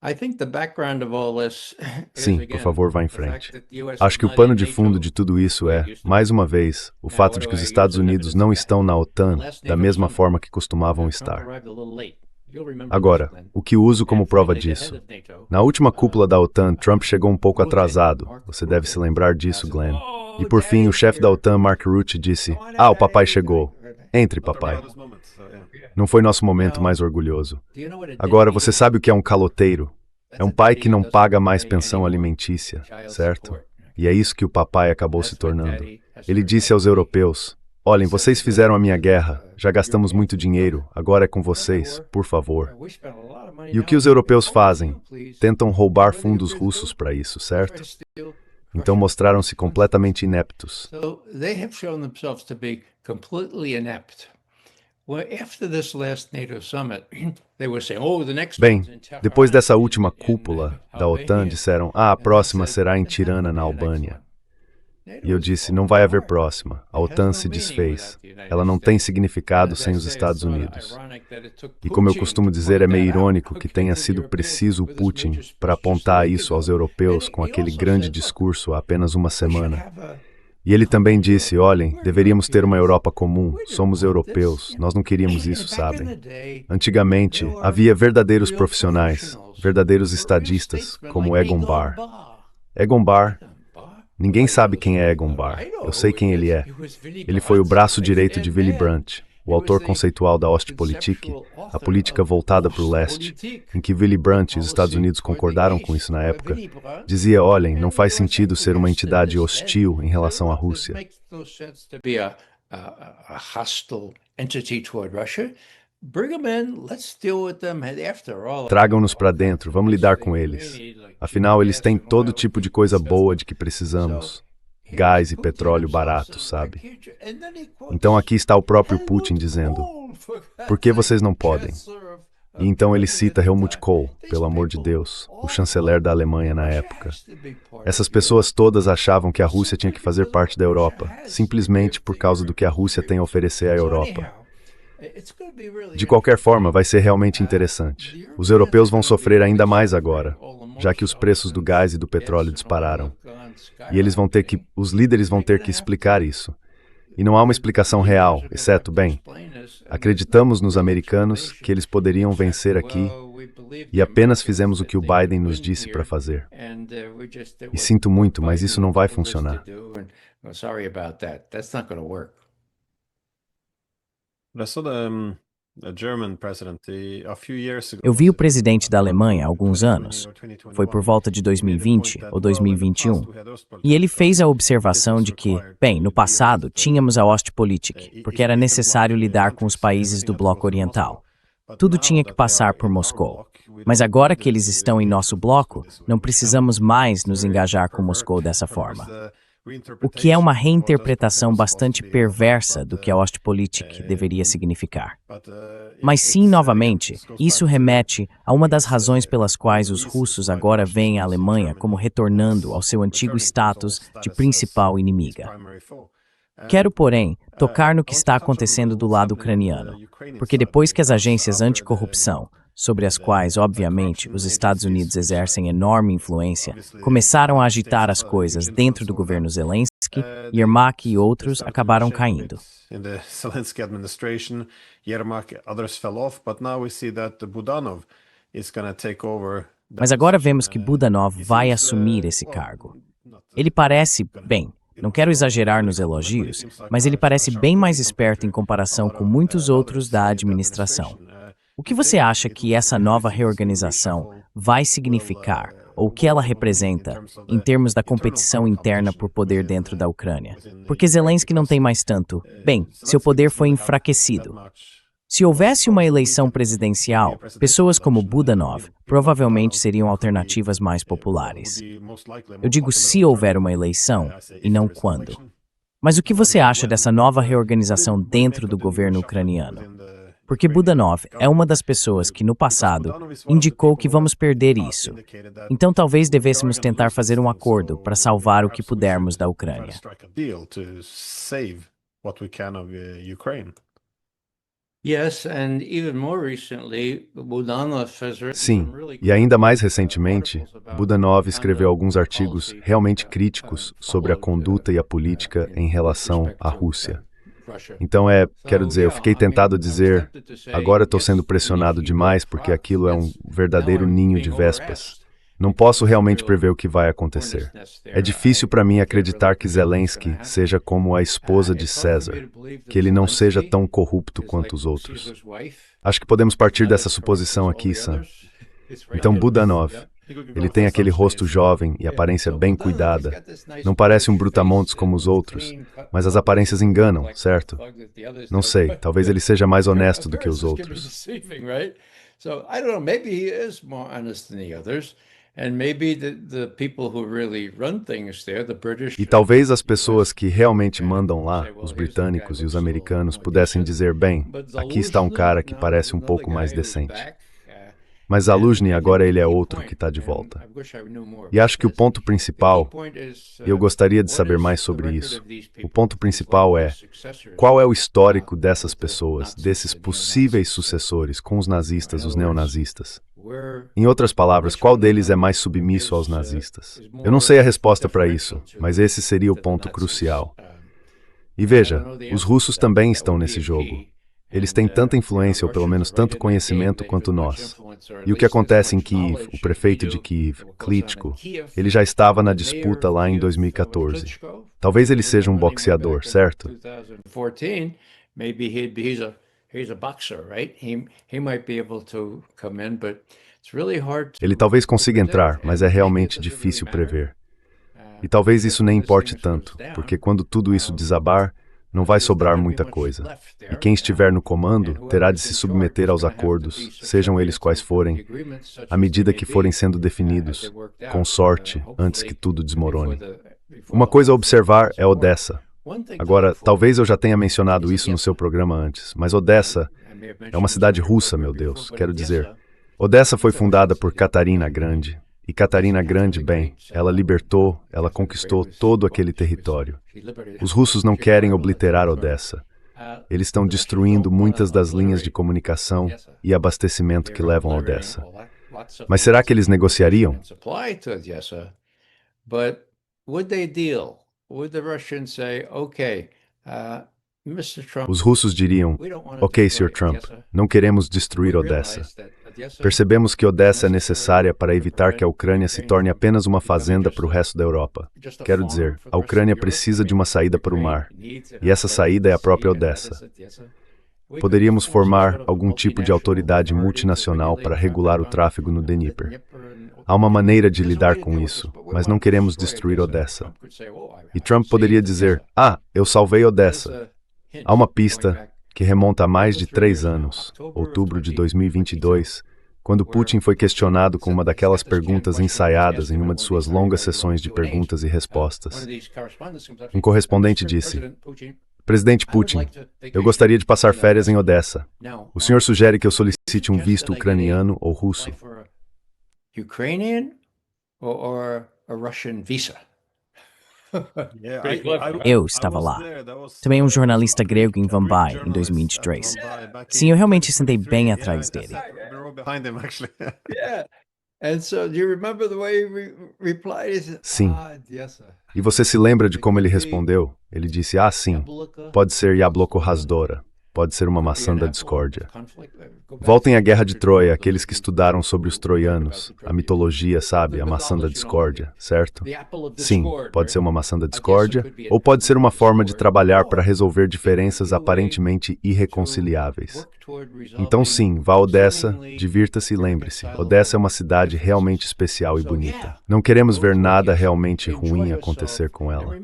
I think the background of all this Sim, por favor, vá em frente. Acho que o pano de fundo de tudo isso é, mais uma vez, o fato de que os Estados Unidos não estão na OTAN da mesma forma que costumavam estar. Agora, o que uso como prova disso? Na última cúpula da OTAN, Trump chegou um pouco atrasado. Você deve se lembrar disso, Glenn. E por fim, o chefe da OTAN, Mark Rutte, disse: o papai chegou. Entre, papai. Não foi nosso momento mais orgulhoso. Agora, você sabe o que é um caloteiro? É um pai que não paga mais pensão alimentícia, certo? E é isso que o papai acabou se tornando. Ele disse aos europeus: olhem, vocês fizeram a minha guerra, já gastamos muito dinheiro, agora é com vocês, por favor. E o que os europeus fazem? Tentam roubar fundos russos para isso, certo? Então mostraram-se completamente ineptos. Bem, depois dessa última cúpula da OTAN, disseram: a próxima será em Tirana, na Albânia. E eu disse: não vai haver próxima. A OTAN se desfez. Ela não tem significado sem os Estados Unidos. E como eu costumo dizer, é meio irônico que tenha sido preciso o Putin para apontar isso aos europeus com aquele grande discurso há apenas uma semana. E ele também disse: olhem, deveríamos ter uma Europa comum, somos europeus, nós não queríamos isso, sabem? Antigamente, havia verdadeiros profissionais, verdadeiros estadistas, como Egon Bahr. Egon Bahr, ninguém sabe quem é Egon Bahr, eu sei quem ele é. Ele foi o braço direito de Willy Brandt, o autor conceitual da Ostpolitik, a política voltada para o leste, em que Willy Brandt e os Estados Unidos concordaram com isso na época, dizia: olhem, não faz sentido ser uma entidade hostil em relação à Rússia. Tragam-nos para dentro, vamos lidar com eles. Afinal, eles têm todo tipo de coisa boa de que precisamos. Gás e petróleo barato, sabe? Então aqui está o próprio Putin dizendo: por que vocês não podem? E então ele cita Helmut Kohl, pelo amor de Deus, o chanceler da Alemanha na época. Essas pessoas todas achavam que a Rússia tinha que fazer parte da Europa, simplesmente por causa do que a Rússia tem a oferecer à Europa. De qualquer forma, vai ser realmente interessante. Os europeus vão sofrer ainda mais agora, já que os preços do gás e do petróleo dispararam. E os líderes vão ter que explicar isso. E não há uma explicação real, exceto, bem, acreditamos nos americanos que eles poderiam vencer aqui e apenas fizemos o que o Biden nos disse para fazer. E sinto muito, mas isso não vai funcionar. Eu vi o presidente da Alemanha há alguns anos, foi por volta de 2020 ou 2021, e ele fez a observação de que, bem, no passado tínhamos a Ostpolitik, porque era necessário lidar com os países do bloco oriental. Tudo tinha que passar por Moscou. Mas agora que eles estão em nosso bloco, não precisamos mais nos engajar com Moscou dessa forma. O que é uma reinterpretação bastante perversa do que a Ostpolitik deveria significar. Mas sim, novamente, isso remete a uma das razões pelas quais os russos agora veem a Alemanha como retornando ao seu antigo status de principal inimiga. Quero, porém, tocar no que está acontecendo do lado ucraniano, porque depois que as agências anticorrupção, sobre as quais, obviamente, os Estados Unidos exercem enorme influência, começaram a agitar as coisas dentro do governo Zelensky, Yermak e outros acabaram caindo. Mas agora vemos que Budanov vai assumir esse cargo. Ele parece, bem, não quero exagerar nos elogios, mas ele parece bem mais esperto em comparação com muitos outros da administração. O que você acha que essa nova reorganização vai significar, ou o que ela representa, em termos da competição interna por poder dentro da Ucrânia? Porque Zelensky não tem mais tanto. Bem, seu poder foi enfraquecido. Se houvesse uma eleição presidencial, pessoas como Budanov provavelmente seriam alternativas mais populares. Eu digo se houver uma eleição, e não quando. Mas o que você acha dessa nova reorganização dentro do governo ucraniano? Porque Budanov é uma das pessoas que, no passado, indicou que vamos perder isso. Então talvez devêssemos tentar fazer um acordo para salvar o que pudermos da Ucrânia. Sim, e ainda mais recentemente, Budanov escreveu alguns artigos realmente críticos sobre a conduta e a política em relação à Rússia. Então quero dizer, eu fiquei tentado a dizer, agora estou sendo pressionado demais porque aquilo é um verdadeiro ninho de vespas. Não posso realmente prever o que vai acontecer. É difícil para mim acreditar que Zelensky seja como a esposa de César, que ele não seja tão corrupto quanto os outros. Acho que podemos partir dessa suposição aqui, Sam. Então Budanov, ele tem aquele rosto jovem e aparência bem cuidada. Não parece um brutamontes como os outros, mas as aparências enganam, certo? Não sei, talvez ele seja mais honesto do que os outros. E talvez as pessoas que realmente mandam lá, os britânicos e os americanos, pudessem dizer, bem, aqui está um cara que parece um pouco mais decente. Mas Zaluzhny agora ele é outro que está de volta. E acho que o ponto principal, e eu gostaria de saber mais sobre isso, o ponto principal é, qual é o histórico dessas pessoas, desses possíveis sucessores com os nazistas, os neonazistas? Em outras palavras, qual deles é mais submisso aos nazistas? Eu não sei a resposta para isso, mas esse seria o ponto crucial. E veja, os russos também estão nesse jogo. Eles têm tanta influência, ou pelo menos tanto conhecimento quanto nós. E o que acontece em Kiev, o prefeito de Kiev, Klitschko, ele já estava na disputa lá em 2014. Talvez ele seja um boxeador, certo? Ele talvez consiga entrar, mas é realmente difícil prever. E talvez isso nem importe tanto, porque quando tudo isso desabar, não vai sobrar muita coisa. E quem estiver no comando terá de se submeter aos acordos, sejam eles quais forem, à medida que forem sendo definidos, com sorte, antes que tudo desmorone. Uma coisa a observar é Odessa. Agora, talvez eu já tenha mencionado isso no seu programa antes, mas Odessa é uma cidade russa, meu Deus. Quero dizer, Odessa foi fundada por Catarina Grande. E Catarina Grande, bem, ela libertou, ela conquistou todo aquele território. Os russos não querem obliterar Odessa. Eles estão destruindo muitas das linhas de comunicação e abastecimento que levam a Odessa. Mas será que eles negociariam? Mr. Trump, Os russos diriam: we don't want ok, Sr. Trump, não queremos destruir Odessa. Percebemos que Odessa é necessária para evitar que a Ucrânia se torne apenas uma fazenda para o resto da Europa. Quero dizer, a Ucrânia precisa de uma saída para o mar, e essa saída é a própria Odessa. Poderíamos formar algum tipo de autoridade multinacional para regular o tráfego no Dnieper. Há uma maneira de lidar com isso, mas não queremos destruir Odessa. E Trump poderia dizer: eu salvei Odessa. Há uma pista que remonta a mais de 3 anos, outubro de 2022, quando Putin foi questionado com uma daquelas perguntas ensaiadas em uma de suas longas sessões de perguntas e respostas. Um correspondente disse: Presidente Putin, eu gostaria de passar férias em Odessa. O senhor sugere que eu solicite um visto ucraniano ou russo? Ukrainian or a Russian visa? Eu estava lá. Também um jornalista grego em Mumbai, em 2023. Sim, eu realmente sentei bem atrás dele. And so, do you remember the way he replied? Sim. E você se lembra de como ele respondeu? Ele disse: sim, pode ser Yabloko Razdora, pode ser uma maçã da discórdia. Voltem à Guerra de Troia, aqueles que estudaram sobre os troianos, a mitologia, sabe, a maçã da discórdia, certo? Sim, pode ser uma maçã da discórdia, ou pode ser uma forma de trabalhar para resolver diferenças aparentemente irreconciliáveis. Então sim, vá a Odessa, divirta-se e lembre-se, Odessa é uma cidade realmente especial e bonita. Não queremos ver nada realmente ruim acontecer com ela.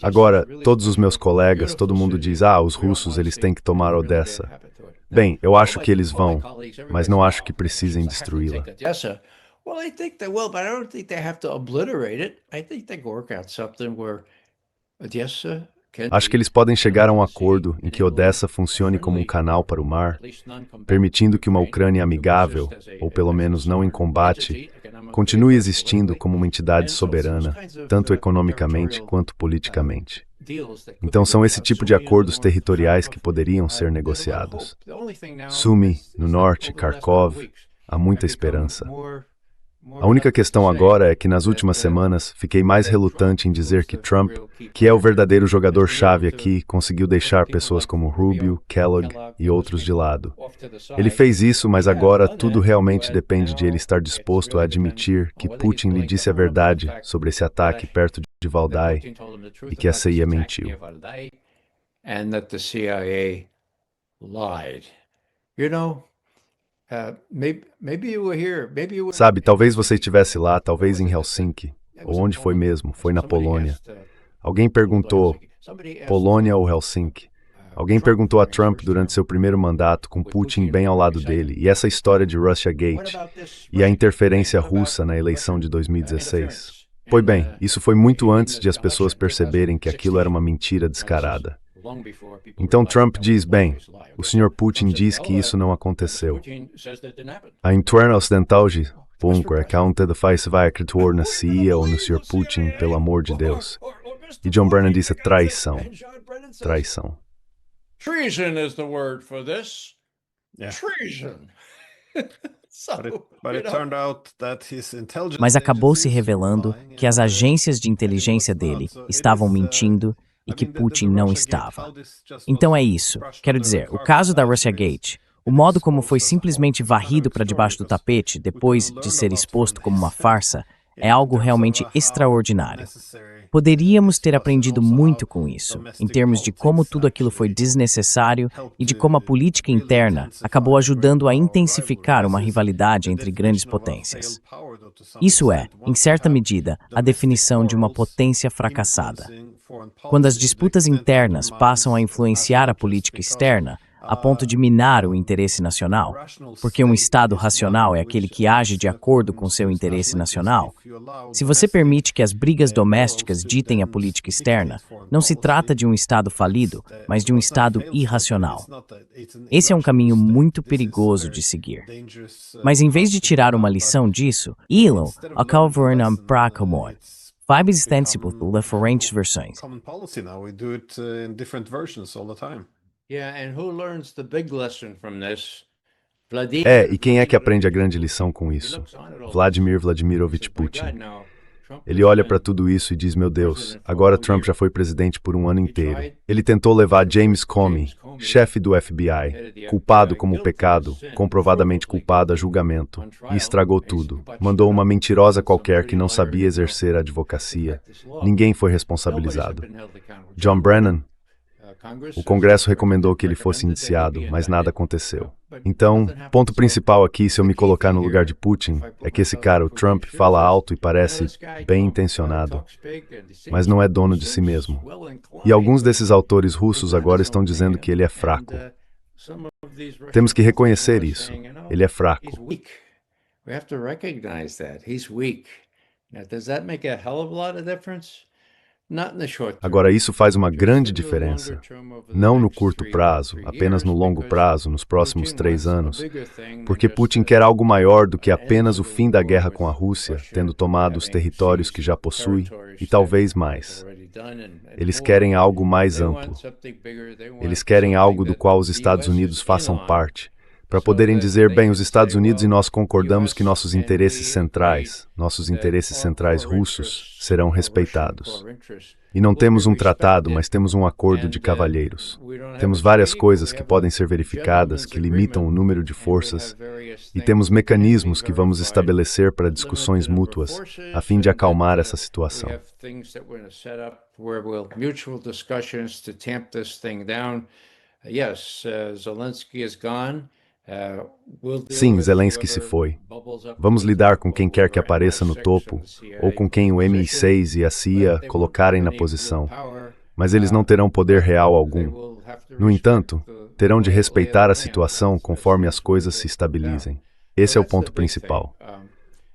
Agora, todos os meus colegas, todo mundo diz: os russos, eles têm que tomar Odessa. Bem, eu acho que eles vão, mas não acho que precisem destruí-la. Well, I think they will, but I don't think they have to obliterate it. I think they can work out something where Odessa can. Acho que eles podem chegar a um acordo em que Odessa funcione como um canal para o mar, permitindo que uma Ucrânia amigável, ou pelo menos não em combate, continue existindo como uma entidade soberana, tanto economicamente quanto politicamente. Então são esse tipo de acordos territoriais que poderiam ser negociados. Sumy, no norte, Kharkov, há muita esperança. A única questão agora é que nas últimas semanas fiquei mais relutante em dizer que Trump, que é o verdadeiro jogador-chave aqui, conseguiu deixar pessoas como Rubio, Kellogg e outros de lado. Ele fez isso, mas agora tudo realmente depende de ele estar disposto a admitir que Putin lhe disse a verdade sobre esse ataque perto de Valdai e que a CIA mentiu. And that the CIA lied. You know, maybe you were here, maybe you were... Sabe, talvez você estivesse lá, talvez em Helsinki, ou onde foi mesmo, foi na Polônia. Alguém perguntou, Polônia ou Helsinki? Alguém perguntou a Trump durante seu primeiro mandato, com Putin bem ao lado dele, e essa história de Russiagate e a interferência russa na eleição de 2016. Pois bem, isso foi muito antes de as pessoas perceberem que aquilo era uma mentira descarada. Então Trump diz: bem, o Sr. Putin diz que isso não aconteceu. A interna ocidental de Bunker accounta da face vai acreditar na CIA ou no Sr. Putin, pelo amor de Deus. E John Brennan disse traição. Traição. Treason is the word for this. Yeah. Treason. Mas acabou se revelando que as agências de inteligência dele estavam mentindo e que Putin não estava. Então é isso. Quero dizer, o caso da Russiagate, o modo como foi simplesmente varrido para debaixo do tapete depois de ser exposto como uma farsa, é algo realmente extraordinário. Poderíamos ter aprendido muito com isso, em termos de como tudo aquilo foi desnecessário e de como a política interna acabou ajudando a intensificar uma rivalidade entre grandes potências. Isso é, em certa medida, a definição de uma potência fracassada. Quando as disputas internas passam a influenciar a política externa, a ponto de minar o interesse nacional, porque um Estado racional é aquele que age de acordo com seu interesse nacional. Se você permite que as brigas domésticas ditem a política externa, não se trata de um Estado falido, mas de um Estado irracional. Esse é um caminho muito perigoso de seguir. Mas em vez de tirar uma lição disso, Elon acabou nam pracomoy. Fibes extensible diferentes versões. E quem é que aprende a grande lição com isso? Vladimir Vladimirovich Putin. Ele olha para tudo isso e diz, meu Deus, agora Trump já foi presidente por um ano inteiro. Ele tentou levar James Comey, chefe do FBI, culpado como pecado, comprovadamente culpado a julgamento, e estragou tudo. Mandou uma mentirosa qualquer que não sabia exercer a advocacia. Ninguém foi responsabilizado. John Brennan, o Congresso recomendou que ele fosse indiciado, mas nada aconteceu. Então, ponto principal aqui, se eu me colocar no lugar de Putin, é que esse cara, o Trump, fala alto e parece bem intencionado, mas não é dono de si mesmo. E alguns desses autores russos agora estão dizendo que ele é fraco. Temos que reconhecer isso. Ele é fraco. We have to recognize that. He's weak. Now, does that make a hell of a lot of difference? Agora, isso faz uma grande diferença. Não no curto prazo, apenas no longo prazo, nos próximos 3 anos, porque Putin quer algo maior do que apenas o fim da guerra com a Rússia, tendo tomado os territórios que já possui, e talvez mais. Eles querem algo mais amplo. Eles querem algo do qual os Estados Unidos façam parte, para poderem dizer, bem, os Estados Unidos e nós concordamos que nossos interesses centrais russos, serão respeitados. E não temos um tratado, mas temos um acordo de cavalheiros. Temos várias coisas que podem ser verificadas, que limitam o número de forças, e temos mecanismos que vamos estabelecer para discussões mútuas, a fim de acalmar essa situação. Sim, Zelensky se foi. Vamos lidar com quem quer que apareça no topo, ou com quem o MI6 e a CIA colocarem na posição, mas eles não terão poder real algum. No entanto, terão de respeitar a situação conforme as coisas se estabilizem. Esse é o ponto principal.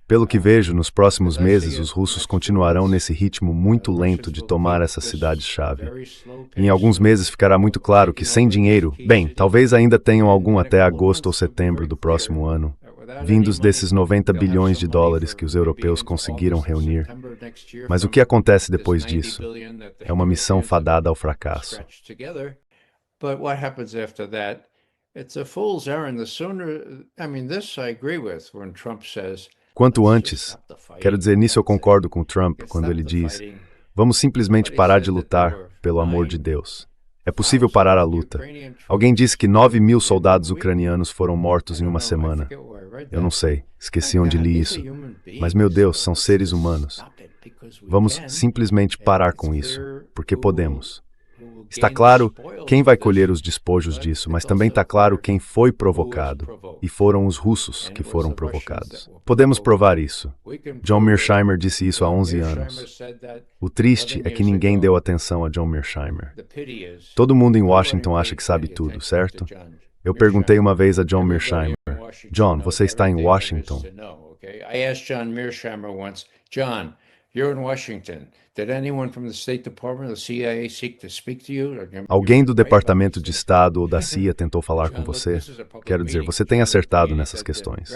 Pelo que vejo, nos próximos meses, os russos continuarão nesse ritmo muito lento de tomar essas cidades-chave. Em alguns meses ficará muito claro que sem dinheiro, bem, talvez ainda tenham algum até agosto ou setembro do próximo ano, vindos desses 90 bilhões de dólares que os europeus conseguiram reunir. Mas o que acontece depois disso? É uma missão fadada ao fracasso. But what happens after that? It's a fool's errand. The sooner, I mean, this I agree with when Trump says, quanto antes, quero dizer, nisso eu concordo com Trump quando ele diz, vamos simplesmente parar de lutar, pelo amor de Deus. É possível parar a luta. Alguém disse que 9.000 soldados ucranianos foram mortos em uma semana. Eu não sei, esqueci onde li isso. Mas, meu Deus, são seres humanos. Vamos simplesmente parar com isso, porque podemos. Está claro quem vai colher os despojos disso, mas também está claro quem foi provocado, e foram os russos que foram provocados. Podemos provar isso. John Mearsheimer disse isso há 11 anos. O triste é que ninguém deu atenção a John Mearsheimer. Todo mundo em Washington acha que sabe tudo, certo? Eu perguntei uma vez a John Mearsheimer, John, você está em Washington? I asked John Mearsheimer once, John, you're in Washington. Did anyone from the State Department or the CIA seek to speak to you? Alguém do Departamento de Estado ou da CIA tentou falar com você? Quero dizer, você tem acertado nessas questões.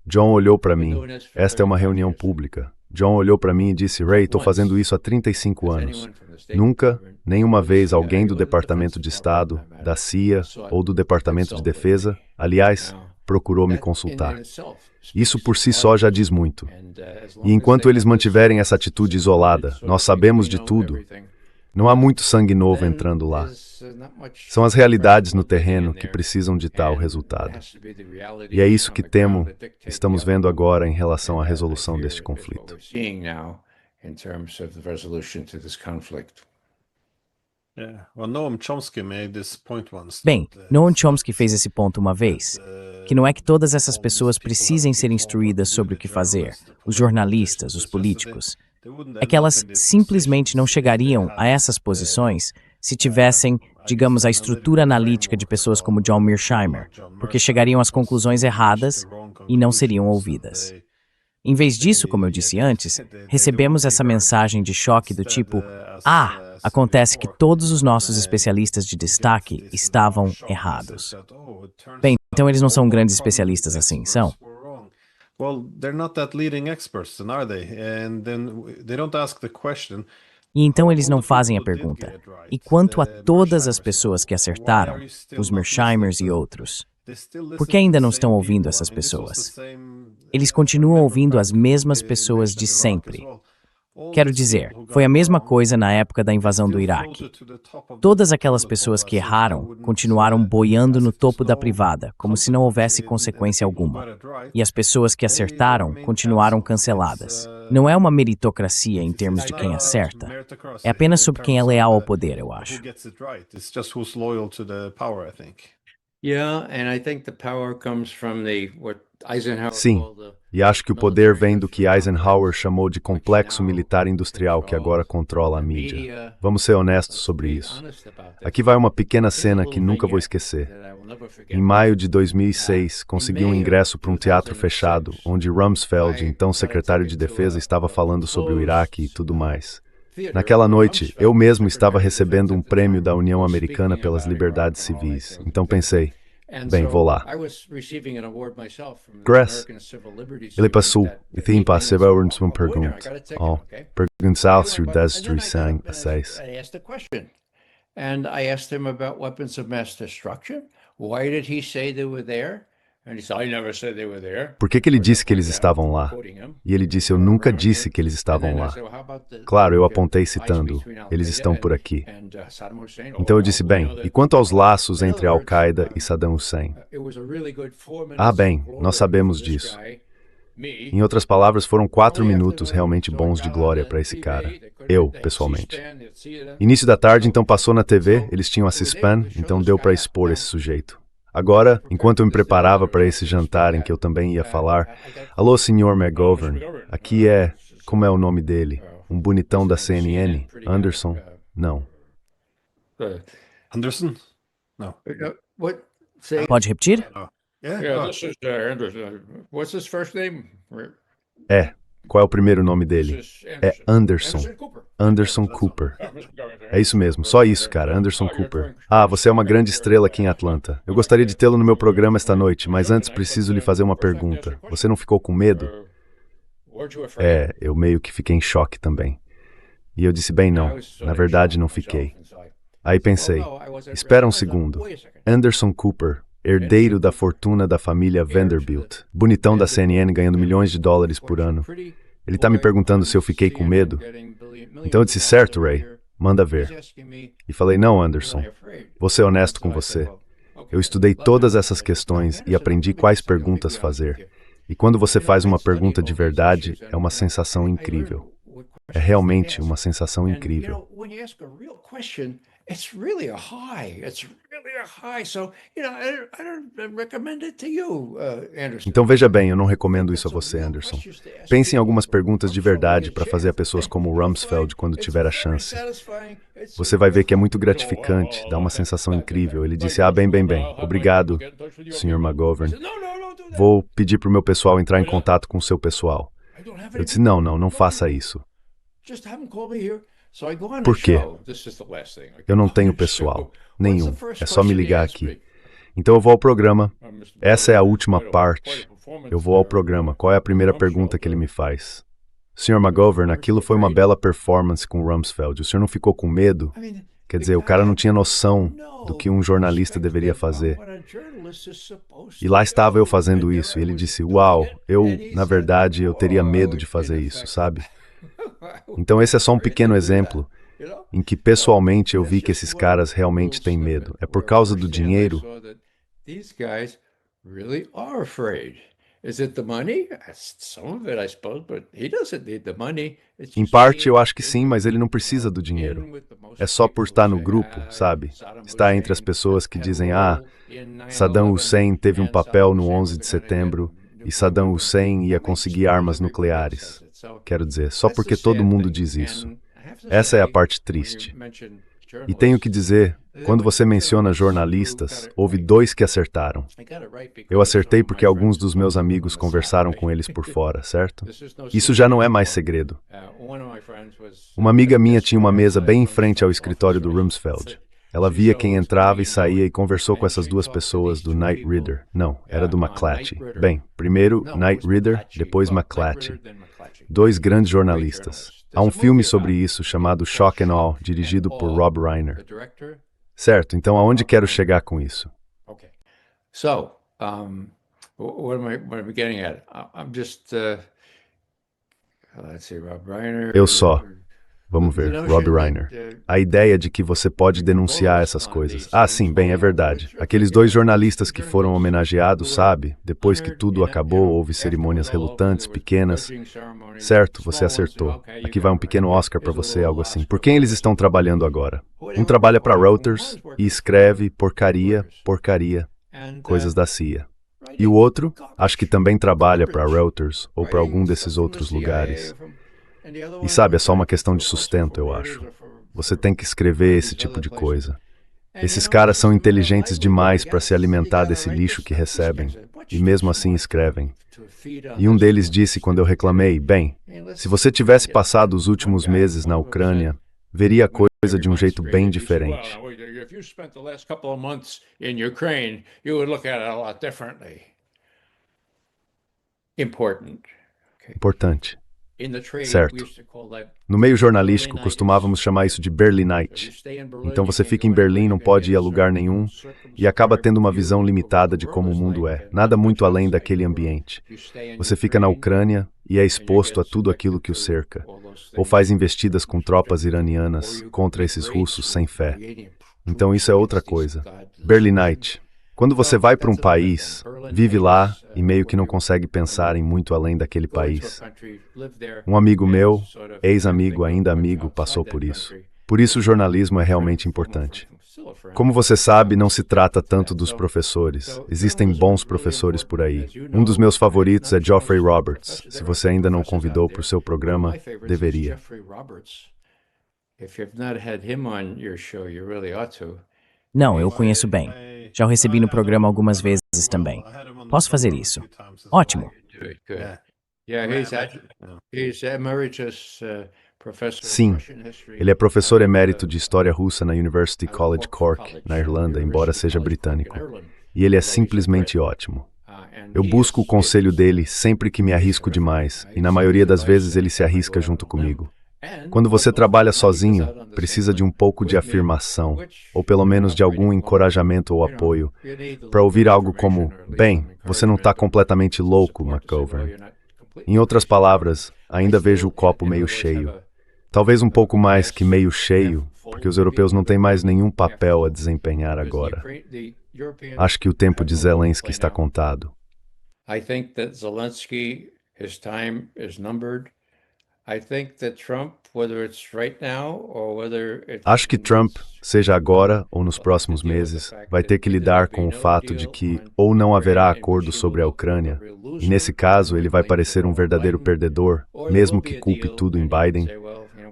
John olhou para mim. Esta é uma reunião pública. John olhou para mim e disse, Ray, estou fazendo isso há 35 anos. Nunca, nenhuma vez, alguém do Departamento de Estado, da CIA ou do Departamento de Defesa, aliás, procurou me consultar. Isso por si só já diz muito. E enquanto eles mantiverem essa atitude isolada, nós sabemos de tudo, não há muito sangue novo entrando lá. São as realidades no terreno que precisam ditar o resultado. E é isso que estamos vendo agora em relação à resolução deste conflito. Bem, Noam Chomsky fez esse ponto uma vez, que não é que todas essas pessoas precisem ser instruídas sobre o que fazer, os jornalistas, os políticos. É que elas simplesmente não chegariam a essas posições se tivessem, digamos, a estrutura analítica de pessoas como John Mearsheimer, porque chegariam às conclusões erradas e não seriam ouvidas. Em vez disso, como eu disse antes, recebemos essa mensagem de choque do tipo, acontece que todos os nossos especialistas de destaque estavam errados. Bem, então eles não são grandes especialistas assim, são? E então eles não fazem a pergunta, e quanto a todas as pessoas que acertaram, os Mearsheimers e outros, por que ainda não estão ouvindo essas pessoas? Eles continuam ouvindo as mesmas pessoas de sempre. Quero dizer, foi a mesma coisa na época da invasão do Iraque. Todas aquelas pessoas que erraram continuaram boiando no topo da privada, como se não houvesse consequência alguma. E as pessoas que acertaram continuaram canceladas. Não é uma meritocracia em termos de quem acerta. É apenas sobre quem é leal ao poder, eu acho. Yeah, and I think the power comes from what Eisenhower Sim, called the e acho que o poder vem do que Eisenhower chamou de complexo militar industrial que agora controla a mídia. Vamos ser honestos sobre isso. Aqui vai uma pequena cena que nunca vou esquecer. Em maio de 2006, consegui um ingresso para um teatro fechado, onde Rumsfeld, então secretário de Defesa, estava falando sobre o Iraque e tudo mais. Naquela noite, eu mesmo estava recebendo um prêmio da União Americana pelas Liberdades Civis, então pensei, bem, vou lá. Grace, ele passou e tem passado uma pergunta. Perguntar se o destruição a seis. And I asked him about weapons of mass destruction. Why did he say they were there? And he said, I never said they were there. Por que ele disse que eles estavam lá? E ele disse, eu nunca disse que eles estavam lá. Claro, eu apontei citando, eles estão por aqui. Então eu disse, bem, e quanto aos laços entre Al-Qaeda e Saddam Hussein? Ah, bem, nós sabemos disso. Em outras palavras, foram 4 minutos realmente bons de glória para esse cara. Eu, pessoalmente. Início da tarde, então passou na TV, eles tinham a C-SPAN, então deu para expor esse sujeito. Agora, enquanto eu me preparava para esse jantar em que eu também ia falar, alô, Sr. McGovern, aqui é, como é o nome dele? Um bonitão da CNN? Anderson? Não. Anderson? Não. Pode repetir? Yeah, this is Anderson. What's his first name? É. Qual é o primeiro nome dele? É Anderson. Anderson Cooper. É isso mesmo, só isso, cara, Anderson Cooper. Ah, você é uma grande estrela aqui em Atlanta. Eu gostaria de tê-lo no meu programa esta noite, mas antes preciso lhe fazer uma pergunta. Você não ficou com medo? É, eu meio que fiquei em choque também. E eu disse, bem, não. Na verdade, não fiquei. Aí pensei, espera um segundo. Anderson Cooper, herdeiro da fortuna da família Vanderbilt, bonitão da CNN ganhando milhões de dólares por ano. Ele tá me perguntando se eu fiquei com medo. Então eu disse, certo, Ray, manda ver. E falei, não, Anderson, vou ser honesto com você. Eu estudei todas essas questões e aprendi quais perguntas fazer. E quando você faz uma pergunta de verdade, é uma sensação incrível. É realmente uma sensação incrível. It's really a high. It's really a high. So, I don't recommend it to you, Anderson. Então veja bem, eu não recomendo isso a você, Anderson. Pense em algumas perguntas de verdade para fazer a pessoas como o Rumsfeld quando tiver a chance. Você vai ver que é muito gratificante, dá uma sensação incrível. Ele disse, bem, obrigado, Sr. McGovern. Vou pedir para o meu pessoal entrar em contato com o seu pessoal. Eu disse, não faça isso. Por quê? Eu não tenho pessoal, nenhum, é só me ligar aqui. Então eu vou ao programa, essa é a última parte. Eu vou ao programa, qual é a primeira pergunta que ele me faz? Sr. McGovern, aquilo foi uma bela performance com o Rumsfeld, o senhor não ficou com medo? Quer dizer, o cara não tinha noção do que um jornalista deveria fazer. E lá estava eu fazendo isso, e ele disse, uau, na verdade, eu teria medo de fazer isso, sabe? Então esse é só um pequeno exemplo em que pessoalmente eu vi que esses caras realmente têm medo. É por causa do dinheiro? Em parte eu acho que sim, mas ele não precisa do dinheiro. É só por estar no grupo, sabe? Estar entre as pessoas que dizem, Saddam Hussein teve um papel no 11 de setembro e Saddam Hussein ia conseguir armas nucleares. Quero dizer, só porque todo mundo diz isso. Essa é a parte triste. E tenho que dizer, quando você menciona jornalistas, houve 2 que acertaram. Eu acertei porque alguns dos meus amigos conversaram com eles por fora, certo? Isso já não é mais segredo. Uma amiga minha tinha uma mesa bem em frente ao escritório do Rumsfeld. Ela via quem entrava e saía e conversou com essas 2 pessoas do Knight Ridder. Não, era do McClatchy. Bem, primeiro Knight Ridder, depois McClatchy. 2 grandes jornalistas. Há um filme sobre isso chamado Shock and Awe, dirigido por Rob Reiner. Certo, então aonde quero chegar com isso? So, what am I getting at? I'm just Eu só. Vamos ver, Rob Reiner. A ideia de que você pode denunciar essas coisas. Ah, sim, bem, é verdade. Aqueles dois jornalistas que foram homenageados, sabe? Depois que tudo acabou, houve cerimônias relutantes, pequenas. Certo, você acertou. Aqui vai um pequeno Oscar para você, algo assim. Por quem eles estão trabalhando agora? Um trabalha para Reuters e escreve porcaria, coisas da CIA. E o outro, acho que também trabalha para Reuters ou para algum desses outros lugares. E sabe, é só uma questão de sustento, eu acho. Você tem que escrever esse tipo de coisa. Esses caras são inteligentes demais para se alimentar desse lixo que recebem, e mesmo assim escrevem. E um deles disse quando eu reclamei, bem, se você tivesse passado os últimos meses na Ucrânia, veria a coisa de um jeito bem diferente. Importante. Certo. No meio jornalístico, costumávamos chamar isso de Berlinite. Então você fica em Berlim, não pode ir a lugar nenhum e acaba tendo uma visão limitada de como o mundo é, nada muito além daquele ambiente. Você fica na Ucrânia e é exposto a tudo aquilo que o cerca, ou faz investidas com tropas iranianas contra esses russos sem fé. Então isso é outra coisa. Berlinite. Quando você vai para um país, vive lá e meio que não consegue pensar em muito além daquele país. Um amigo meu, ex-amigo, ainda amigo, passou por isso. Por isso o jornalismo é realmente importante. Como você sabe, não se trata tanto dos professores. Existem bons professores por aí. Um dos meus favoritos é Geoffrey Roberts. Se você ainda não o convidou para o seu programa, deveria. Não, eu o conheço bem. Já o recebi no programa algumas vezes também. Posso fazer isso? Ótimo. Sim, ele é professor emérito de História Russa na University College Cork, na Irlanda, embora seja britânico. E ele é simplesmente ótimo. Eu busco o conselho dele sempre que me arrisco demais, e na maioria das vezes ele se arrisca junto comigo. Quando você trabalha sozinho, precisa de um pouco de afirmação, ou pelo menos de algum encorajamento ou apoio, para ouvir algo como, bem, você não está completamente louco, McGovern. Em outras palavras, ainda vejo o copo meio cheio. Talvez um pouco mais que meio cheio, porque os europeus não têm mais nenhum papel a desempenhar agora. Acho que o tempo de Zelensky está contado. Acho que Trump, seja agora ou nos próximos meses, vai ter que lidar com o fato de que ou não haverá acordo sobre a Ucrânia, e nesse caso ele vai parecer um verdadeiro perdedor, mesmo que culpe tudo em Biden,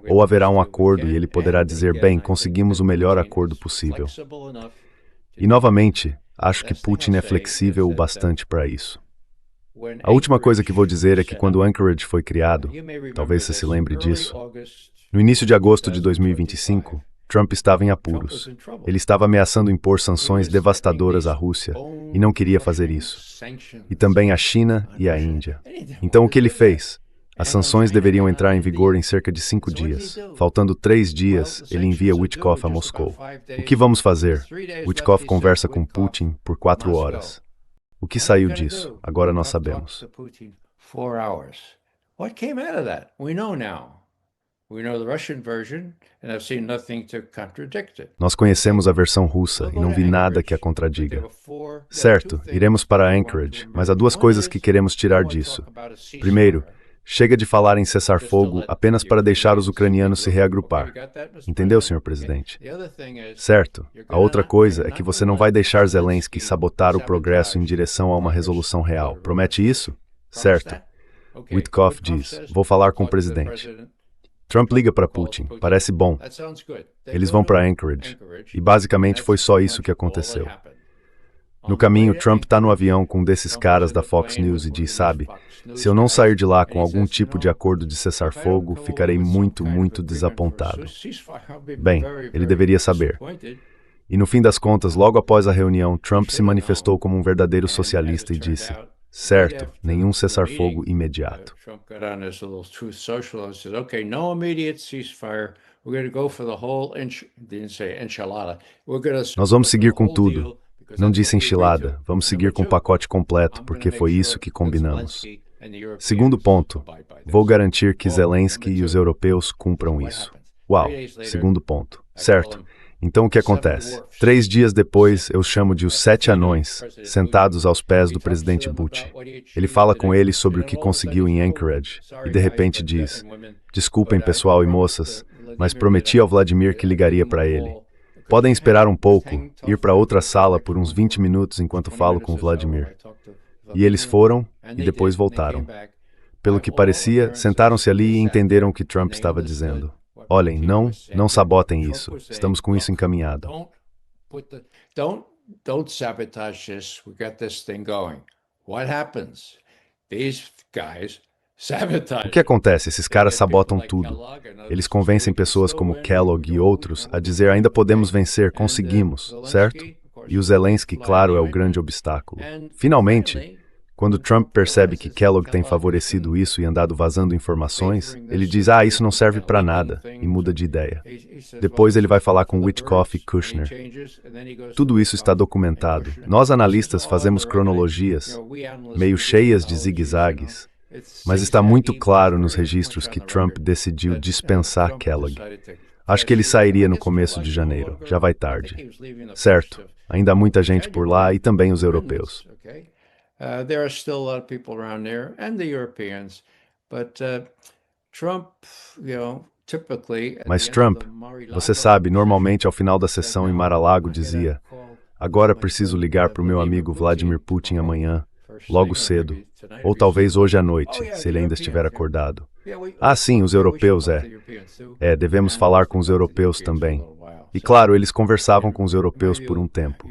ou haverá um acordo e ele poderá dizer, bem, conseguimos o melhor acordo possível. E novamente, acho que Putin é flexível o bastante para isso. A última coisa que vou dizer é que quando Anchorage foi criado, talvez você se lembre disso, no início de agosto de 2025, Trump estava em apuros. Ele estava ameaçando impor sanções devastadoras à Rússia e não queria fazer isso. E também à China e à Índia. Então o que ele fez? As sanções deveriam entrar em vigor em cerca de 5 dias. Faltando 3 dias, ele envia Witkoff a Moscou. O que vamos fazer? Witkoff conversa com Putin por 4 horas. O que saiu disso? Agora nós sabemos. Nós conhecemos a versão russa e não vi nada que a contradiga. Certo, iremos para Anchorage, mas há 2 coisas que queremos tirar disso. Primeiro, chega de falar em cessar-fogo apenas para deixar os ucranianos se reagrupar. Entendeu, senhor presidente? Certo. A outra coisa é que você não vai deixar Zelensky sabotar o progresso em direção a uma resolução real. Promete isso? Certo. Witkoff diz, vou falar com o presidente. Trump liga para Putin, parece bom. Eles vão para Anchorage. E basicamente foi só isso que aconteceu. No caminho, Trump está no avião com um desses caras da Fox News e diz, sabe, se eu não sair de lá com algum tipo de acordo de cessar-fogo, ficarei muito, muito desapontado. Bem, ele deveria saber. E no fim das contas, logo após a reunião, Trump se manifestou como um verdadeiro socialista e disse, certo, nenhum cessar-fogo imediato. Nós vamos seguir com tudo. Não disse enchilada, vamos seguir com o pacote completo, porque foi isso que combinamos. Segundo ponto, vou garantir que Zelensky e os europeus cumpram isso. Uau, segundo ponto. Certo. Então o que acontece? 3 dias depois, eu chamo de os 7 anões, sentados aos pés do presidente Bush. Ele fala com eles sobre o que conseguiu em Anchorage e de repente diz: desculpem pessoal e moças, mas prometi ao Vladimir que ligaria para ele. Podem esperar um pouco, ir para outra sala por uns 20 minutos enquanto falo com o Vladimir. E eles foram e depois voltaram. Pelo que parecia, sentaram-se ali e entenderam o que Trump estava dizendo. Olhem, não sabotem isso. Estamos com isso encaminhado. Don't sabotage this. We got this thing going. What happens? These guys sabotage. O que acontece? Esses caras sabotam tudo. Eles convencem pessoas como Kellogg e outros a dizer ainda podemos vencer, conseguimos, certo? E o Zelensky, claro, é o grande obstáculo. Finalmente, quando Trump percebe que Kellogg tem favorecido isso e andado vazando informações, ele diz, isso não serve para nada, e muda de ideia. Depois ele vai falar com Witkoff e Kushner. Tudo isso está documentado. Nós analistas fazemos cronologias, meio cheias de zigue-zagues, mas está muito claro nos registros que Trump decidiu dispensar Kellogg. Acho que ele sairia no começo de janeiro, já vai tarde. Certo, ainda há muita gente por lá e também os europeus. There are still a lot of people around there, and the Europeans, but Trump, typically. Mas Trump, você sabe, normalmente ao final da sessão em Mar-a-Lago dizia: agora preciso ligar para o meu amigo Vladimir Putin amanhã, logo cedo, ou talvez hoje à noite, se ele ainda estiver acordado. Sim, os europeus, devemos falar com os europeus também. E claro, eles conversavam com os europeus por um tempo.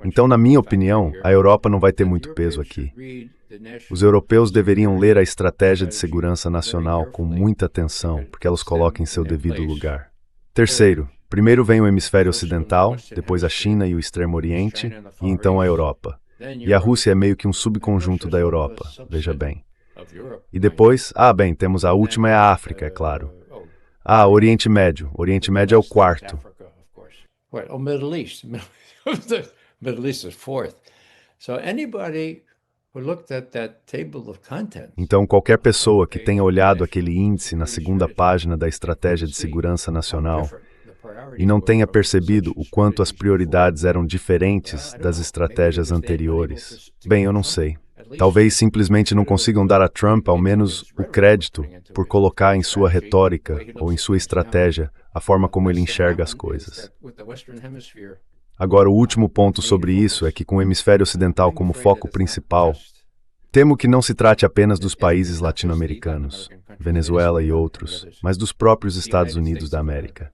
Então, na minha opinião, a Europa não vai ter muito peso aqui. Os europeus deveriam ler a estratégia de segurança nacional com muita atenção, porque ela os coloca em seu devido lugar. Terceiro, primeiro vem o hemisfério ocidental, depois a China e o Extremo Oriente, e então a Europa. E a Rússia é meio que um subconjunto da Europa, veja bem. E depois, temos a última é a África, é claro. Oriente Médio. Oriente Médio é o quarto. Middle East. Middle East is fourth. So anybody who looked at that table of contents. Então, qualquer pessoa que tenha olhado aquele índice na segunda página da Estratégia de Segurança Nacional e não tenha percebido o quanto as prioridades eram diferentes das estratégias anteriores, eu não sei. Talvez simplesmente não consigam dar a Trump ao menos o crédito por colocar em sua retórica ou em sua estratégia a forma como ele enxerga as coisas. Agora, o último ponto sobre isso é que, com o hemisfério ocidental como foco principal, temo que não se trate apenas dos países latino-americanos, Venezuela e outros, mas dos próprios Estados Unidos da América.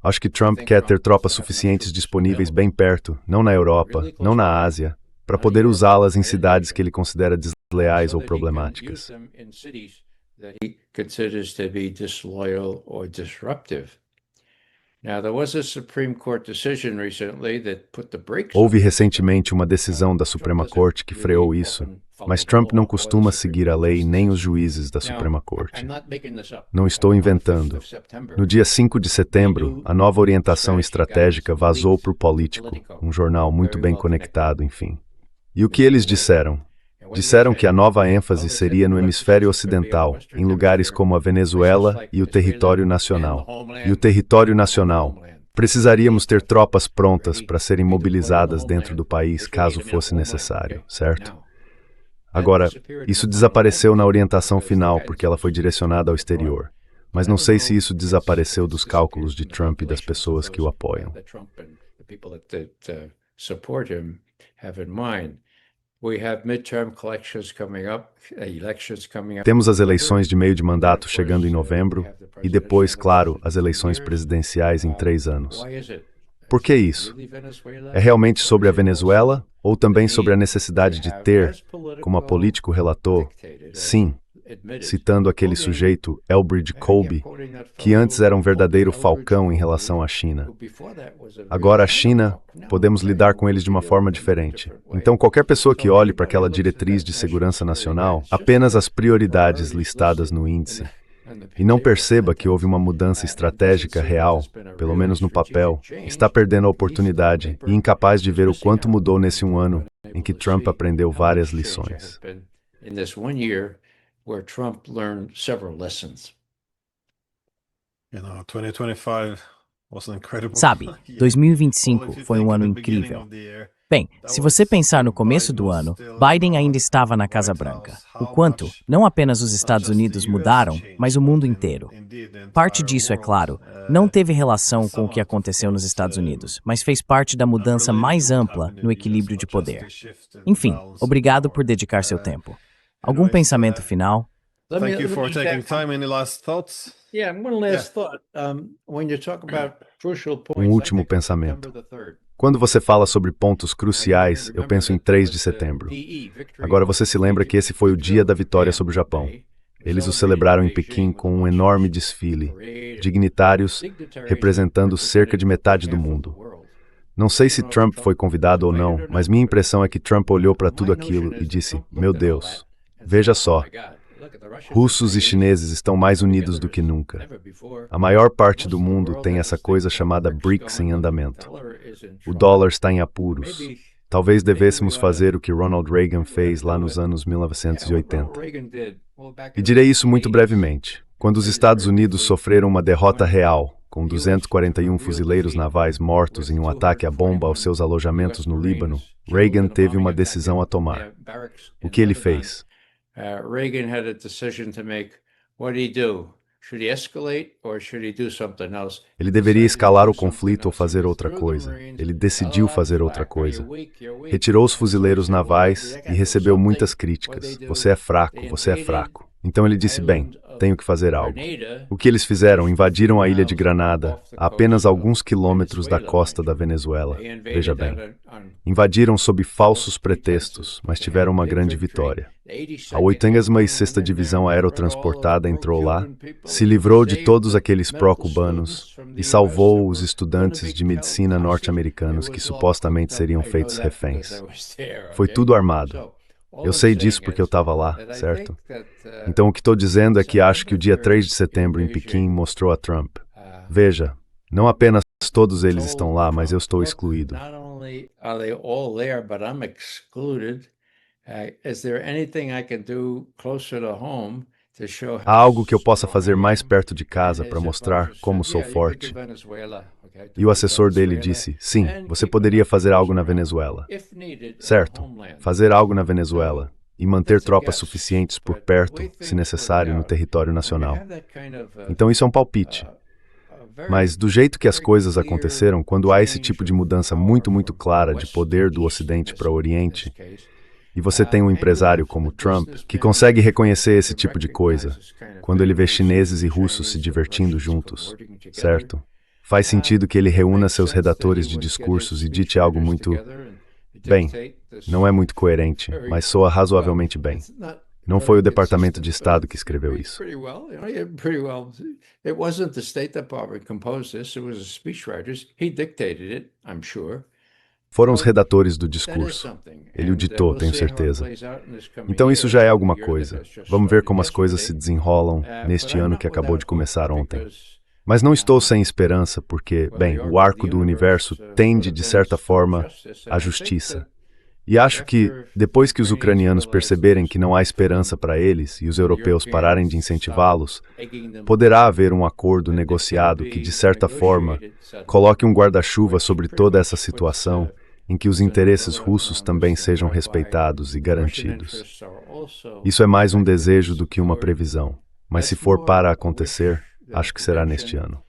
Acho que Trump quer ter tropas suficientes disponíveis bem perto, não na Europa, não na Ásia, para poder usá-las em cidades que ele considera desleais ou problemáticas. Houve recentemente uma decisão da Suprema Corte que freou isso, mas Trump não costuma seguir a lei nem os juízes da Suprema Corte. Não estou inventando. No dia 5 de setembro, a nova orientação estratégica vazou para o Político, um jornal muito bem conectado, enfim. E o que eles disseram? Disseram que a nova ênfase seria no hemisfério ocidental, em lugares como a Venezuela e o território nacional. E o território nacional. Precisaríamos ter tropas prontas para serem mobilizadas dentro do país caso fosse necessário, certo? Agora, isso desapareceu na orientação final porque ela foi direcionada ao exterior. Mas não sei se isso desapareceu dos cálculos de Trump e das pessoas que o apoiam. Temos as eleições de meio de mandato chegando em novembro e depois, claro, as eleições presidenciais em 3 anos. Por que isso? É realmente sobre a Venezuela ou também sobre a necessidade de ter, como a Político relatou, sim, citando aquele sujeito Elbridge Colby, que antes era um verdadeiro falcão em relação à China. Agora a China, podemos lidar com eles de uma forma diferente. Então qualquer pessoa que olhe para aquela diretriz de segurança nacional, apenas as prioridades listadas no índice, e não perceba que houve uma mudança estratégica real, pelo menos no papel, está perdendo a oportunidade e incapaz de ver o quanto mudou nesse um ano em que Trump aprendeu várias lições. in this one year where Trump learned several lessons. 2025 was an incredible Sabe, year. 2025 foi um ano incrível. Bem, se você pensar no começo do ano, Biden ainda estava na Casa Branca. O quanto, não apenas os Estados Unidos mudaram, mas o mundo inteiro. Parte disso, é claro, não teve relação com o que aconteceu nos Estados Unidos, mas fez parte da mudança mais ampla no equilíbrio de poder. Enfim, obrigado por dedicar seu tempo. Algum pensamento final? Thank you for taking time. Any last thoughts? Yeah, one last thought. When you talk about crucial points, último I think pensamento. September the 3rd. Quando você fala sobre pontos cruciais, eu penso em 3 de setembro. Agora você se lembra que esse foi o dia da vitória sobre o Japão. Eles o celebraram em Pequim com um enorme desfile, dignitários representando cerca de metade do mundo. Não sei se Trump foi convidado ou não, mas minha impressão é que Trump olhou para tudo aquilo e disse: "Meu Deus, veja só, russos e chineses estão mais unidos do que nunca. A maior parte do mundo tem essa coisa chamada BRICS em andamento. O dólar está em apuros. Talvez devêssemos fazer o que Ronald Reagan fez lá nos anos 1980. E direi isso muito brevemente. Quando os Estados Unidos sofreram uma derrota real, com 241 fuzileiros navais mortos em um ataque à bomba aos seus alojamentos no Líbano, Reagan teve uma decisão a tomar. O que ele fez? Reagan had a decision to make. What did he do? Should he escalate or should he do something else? Ele deveria escalar o conflito ou fazer outra coisa. Ele decidiu fazer outra coisa. Retirou os fuzileiros navais e recebeu muitas críticas. Você é fraco, você é fraco. Então ele disse: bem, tenho que fazer algo. O que eles fizeram? Invadiram a ilha de Granada, a apenas alguns quilômetros da costa da Venezuela. Veja bem. Invadiram sob falsos pretextos, mas tiveram uma grande vitória. A 86ª Divisão Aerotransportada entrou lá, se livrou de todos aqueles pró-cubanos e salvou os estudantes de medicina norte-americanos que supostamente seriam feitos reféns. Foi tudo armado. Eu sei disso porque eu estava lá, certo? Então o que estou dizendo é que acho que o dia 3 de setembro em Pequim mostrou a Trump. Veja, não apenas todos eles estão lá, mas eu estou excluído. Not only are they all there, but I'm excluded. Is there anything I can do closer to home to show? Há algo que eu possa fazer mais perto de casa para mostrar como sou forte. E o assessor dele disse: sim, você poderia fazer algo na Venezuela. Certo, fazer algo na Venezuela e manter tropas suficientes por perto, se necessário, no território nacional. Então isso é um palpite. Mas do jeito que as coisas aconteceram, quando há esse tipo de mudança muito clara de poder do Ocidente para o Oriente, e você tem um empresário como Trump, que consegue reconhecer esse tipo de coisa, quando ele vê chineses e russos se divertindo juntos, certo? Faz sentido que ele reúna seus redatores de discursos e dite algo muito... bem, não é muito coerente, mas soa razoavelmente bem. Não foi o Departamento de Estado que escreveu isso. It wasn't the State Department composed this, it was the speechwriters. He dictated it, I'm sure. Foram os redatores do discurso. Ele o ditou, tenho certeza. Então isso já é alguma coisa. Vamos ver como as coisas se desenrolam neste ano que acabou de começar ontem. Mas não estou sem esperança porque, bem, o arco do universo tende, de certa forma, à justiça. E acho que, depois que os ucranianos perceberem que não há esperança para eles e os europeus pararem de incentivá-los, poderá haver um acordo negociado que, de certa forma, coloque um guarda-chuva sobre toda essa situação em que os interesses russos também sejam respeitados e garantidos. Isso é mais um desejo do que uma previsão, mas se for para acontecer, acho que será neste ano.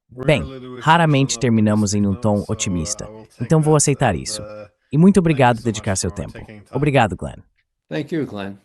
Bem, raramente terminamos em um tom otimista, então vou aceitar isso. E muito obrigado por dedicar seu tempo. Obrigado, Glenn. Thank you, Glenn.